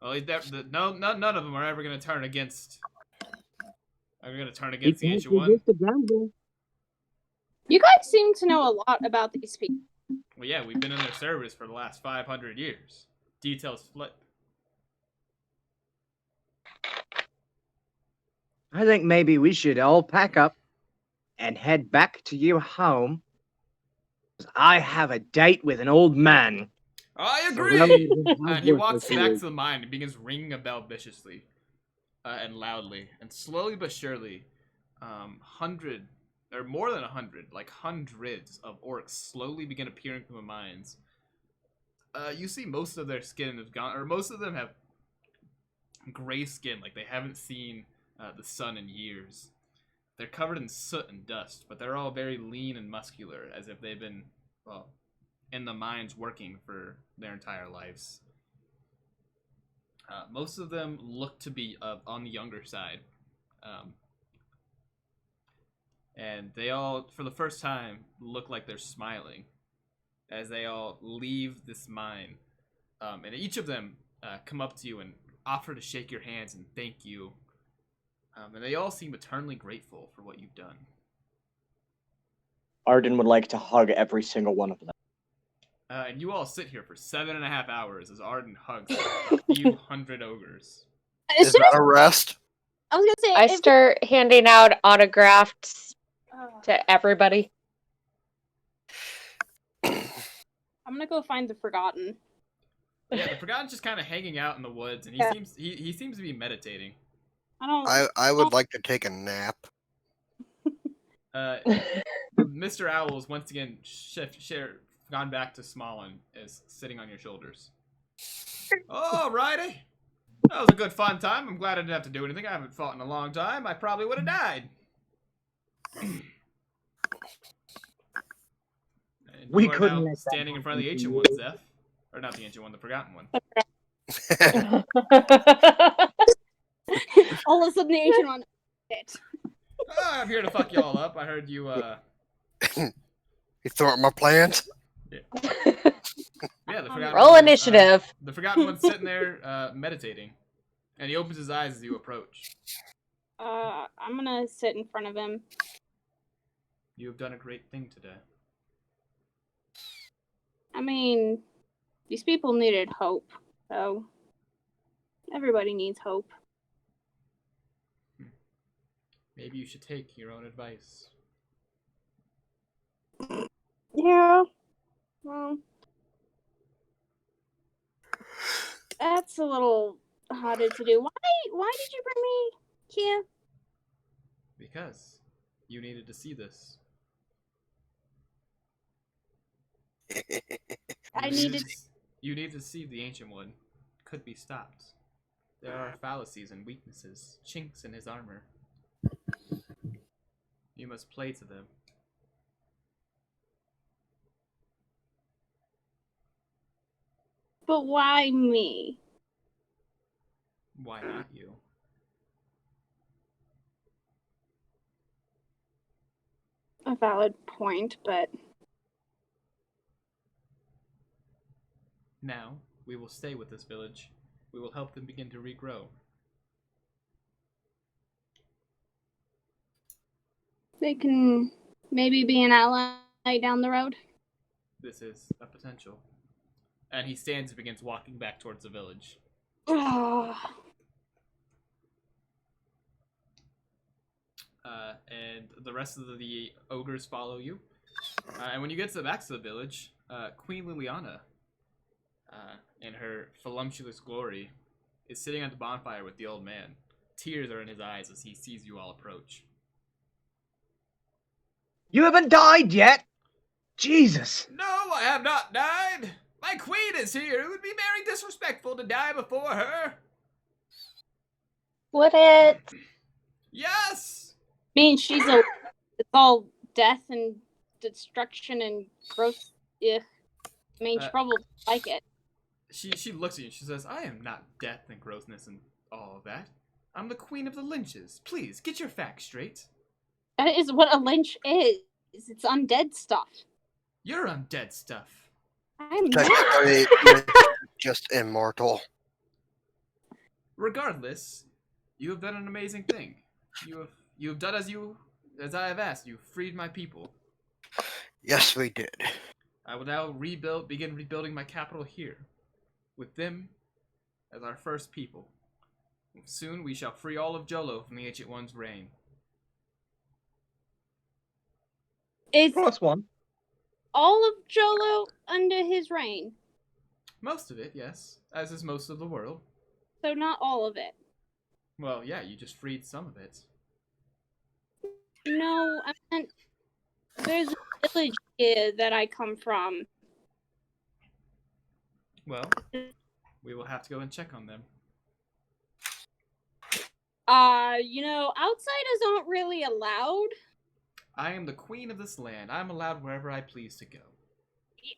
well, none of them are ever gonna turn against. The Ancient One. Just a gamble. You guys seem to know a lot about these people. Well, yeah, we've been in their service for the last 500 years. Details flip. I think maybe we should all pack up and head back to your home. I have a date with an old man. I So agree! relevant how And he walks worthless he back is. to the mine and begins ringing a bell viciously and loudly. And slowly but surely, more than 100, like hundreds of orcs slowly begin appearing from the mines. You see most of their skin has gone, or most of them have gray skin, like they haven't seen the sun in years. They're covered in soot and dust, but they're all very lean and muscular, as if they've been, well, in the mines working for their entire lives. Most of them look to be on the younger side. And they all, for the first time, look like they're smiling as they all leave this mine. And each of them come up to you and offer to shake your hands and thank you. And they all seem eternally grateful for what you've done. Arden would like to hug every single one of them. And you all sit here for 7.5 hours as Arden hugs a few hundred ogres. As Is soon that as a rest? I was gonna say, I if- start handing out autographs to everybody. I'm gonna go find the Forgotten. Yeah, the Forgotten's just kind of hanging out in the woods, and he seems to be meditating. I don't. I would like to take a nap. Mr. Owl is once again gone back to small and is sitting on your shoulders. Oh, righty. That was a good fun time. I'm glad I didn't have to do anything. I haven't fought in a long time. I probably would have died. And We you are couldn't now let that standing in front of the happen Ancient to One, you. Zeph. Or not the Ancient One, the Forgotten One. All of a sudden, the Ancient One. It. Oh, I'm here to fuck y'all up. I heard you, You thwart my plans? yeah, the Forgotten Roll One is, initiative. the Forgotten One's sitting there, meditating. And he opens his eyes as you approach. I'm gonna sit in front of him. You have done a great thing today. I mean, these people needed hope, so everybody needs hope. Maybe you should take your own advice. Yeah. Well, that's a little harder to do. Why did you bring me here? Because you needed to see this. I You needed. You need to see the Ancient One could be stopped. There are fallacies and weaknesses, chinks in his armor. You must play to them. But why me? Why not you? A valid point, but Now, we will stay with this village. We will help them begin to regrow. They can maybe be an ally down the road. This is a potential. And he stands and begins walking back towards the village. And the rest of the ogres follow you. And when you get to the back of the village, Queen Liliana, in her voluptuous glory, is sitting at the bonfire with the old man. Tears are in his eyes as he sees you all approach. You haven't died yet? Jesus. No, I have not died! My queen is here! It would be very disrespectful to die before her! Would it? Yes! I mean, it's all death and destruction and gross. Ugh. I mean, she probably like it. She looks at you and she says, I am not death and grossness and all of that. I'm the queen of the lynches. Please, get your facts straight. That is what a lynch is. It's undead stuff. You're undead stuff. I'm not. Technically, you're just immortal. Regardless, you have done an amazing thing. You have done as I have asked. You freed my people. Yes, we did. I will now begin rebuilding my capital here, with them as our first people. Soon we shall free all of Jolo from the Ancient One's reign. Is +1. all of Jolo under his reign? Most of it, yes, as is most of the world. So not all of it. Well, yeah, you just freed some of it. No, I meant there's a village here that I come from. Well, we will have to go and check on them. Outsiders aren't really allowed. I am the queen of this land. I am allowed wherever I please to go.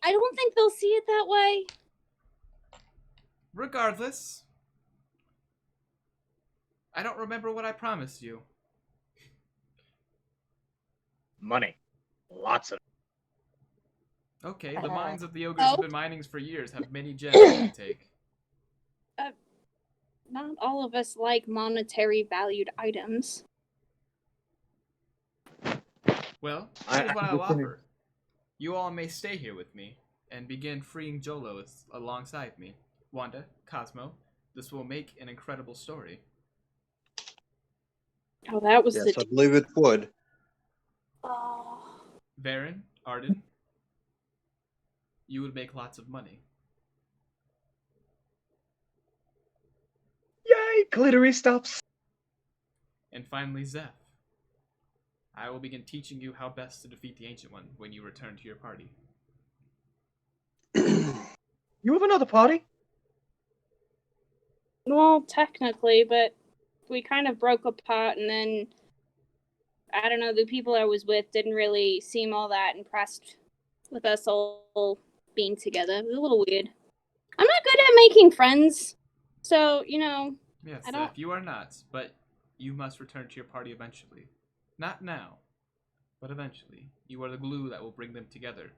I don't think they'll see it that way. Regardless, I don't remember what I promised you. Money. Lots of it. Okay, the mines of the ogres have been mining for years, have many gems to take. Not all of us like monetary valued items. Well, here's what I'll offer. You all may stay here with me and begin freeing Jolo alongside me. Wanda, Cosmo, this will make an incredible story. Oh, that was Yes, I believe it would. Oh. Varen, Arden, you would make lots of money. Yay, glittery stuffs. And finally, Zeph. I will begin teaching you how best to defeat the Ancient One when you return to your party. You have another party? Well, technically, but we kind of broke apart, and then I don't know, the people I was with didn't really seem all that impressed with us all being together. It was a little weird. I'm not good at making friends, so, Yes, I don't... Zeph, you are not, but you must return to your party eventually. Not now, but eventually. You are the glue that will bring them together.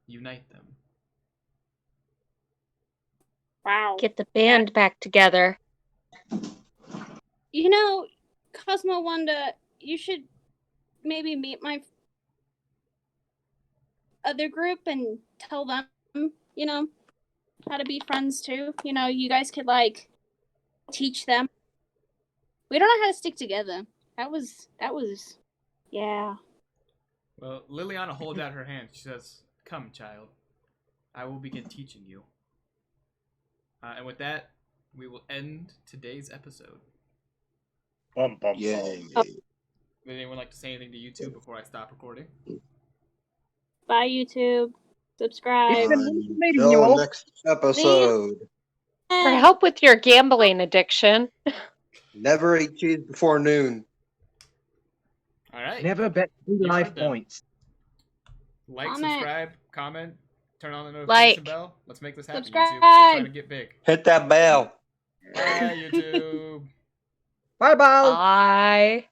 Unite them. Wow. Get the band back together. Cosmo, Wanda, you should maybe meet my other group and tell them, how to be friends too. You guys could, teach them. We don't know how to stick together. That was, yeah. Well, Liliana holds out her hand. She says, "Come, child. I will begin teaching you." And with that, we will end today's episode. Bum, bum, Yay. Would anyone like to say anything to YouTube before I stop recording? Bye, YouTube. Subscribe. It's been nice meeting you Until all. next episode. For help with your gambling addiction. Never eat cheese before noon. All right. Never bet 2 You life heard them. points. Like, Comment. subscribe, comment, turn on the notification Like. bell. Let's make this happen, Subscribe. YouTube. We're trying to get big. Hit that bell. Bye, YouTube. Bye bye. Bye.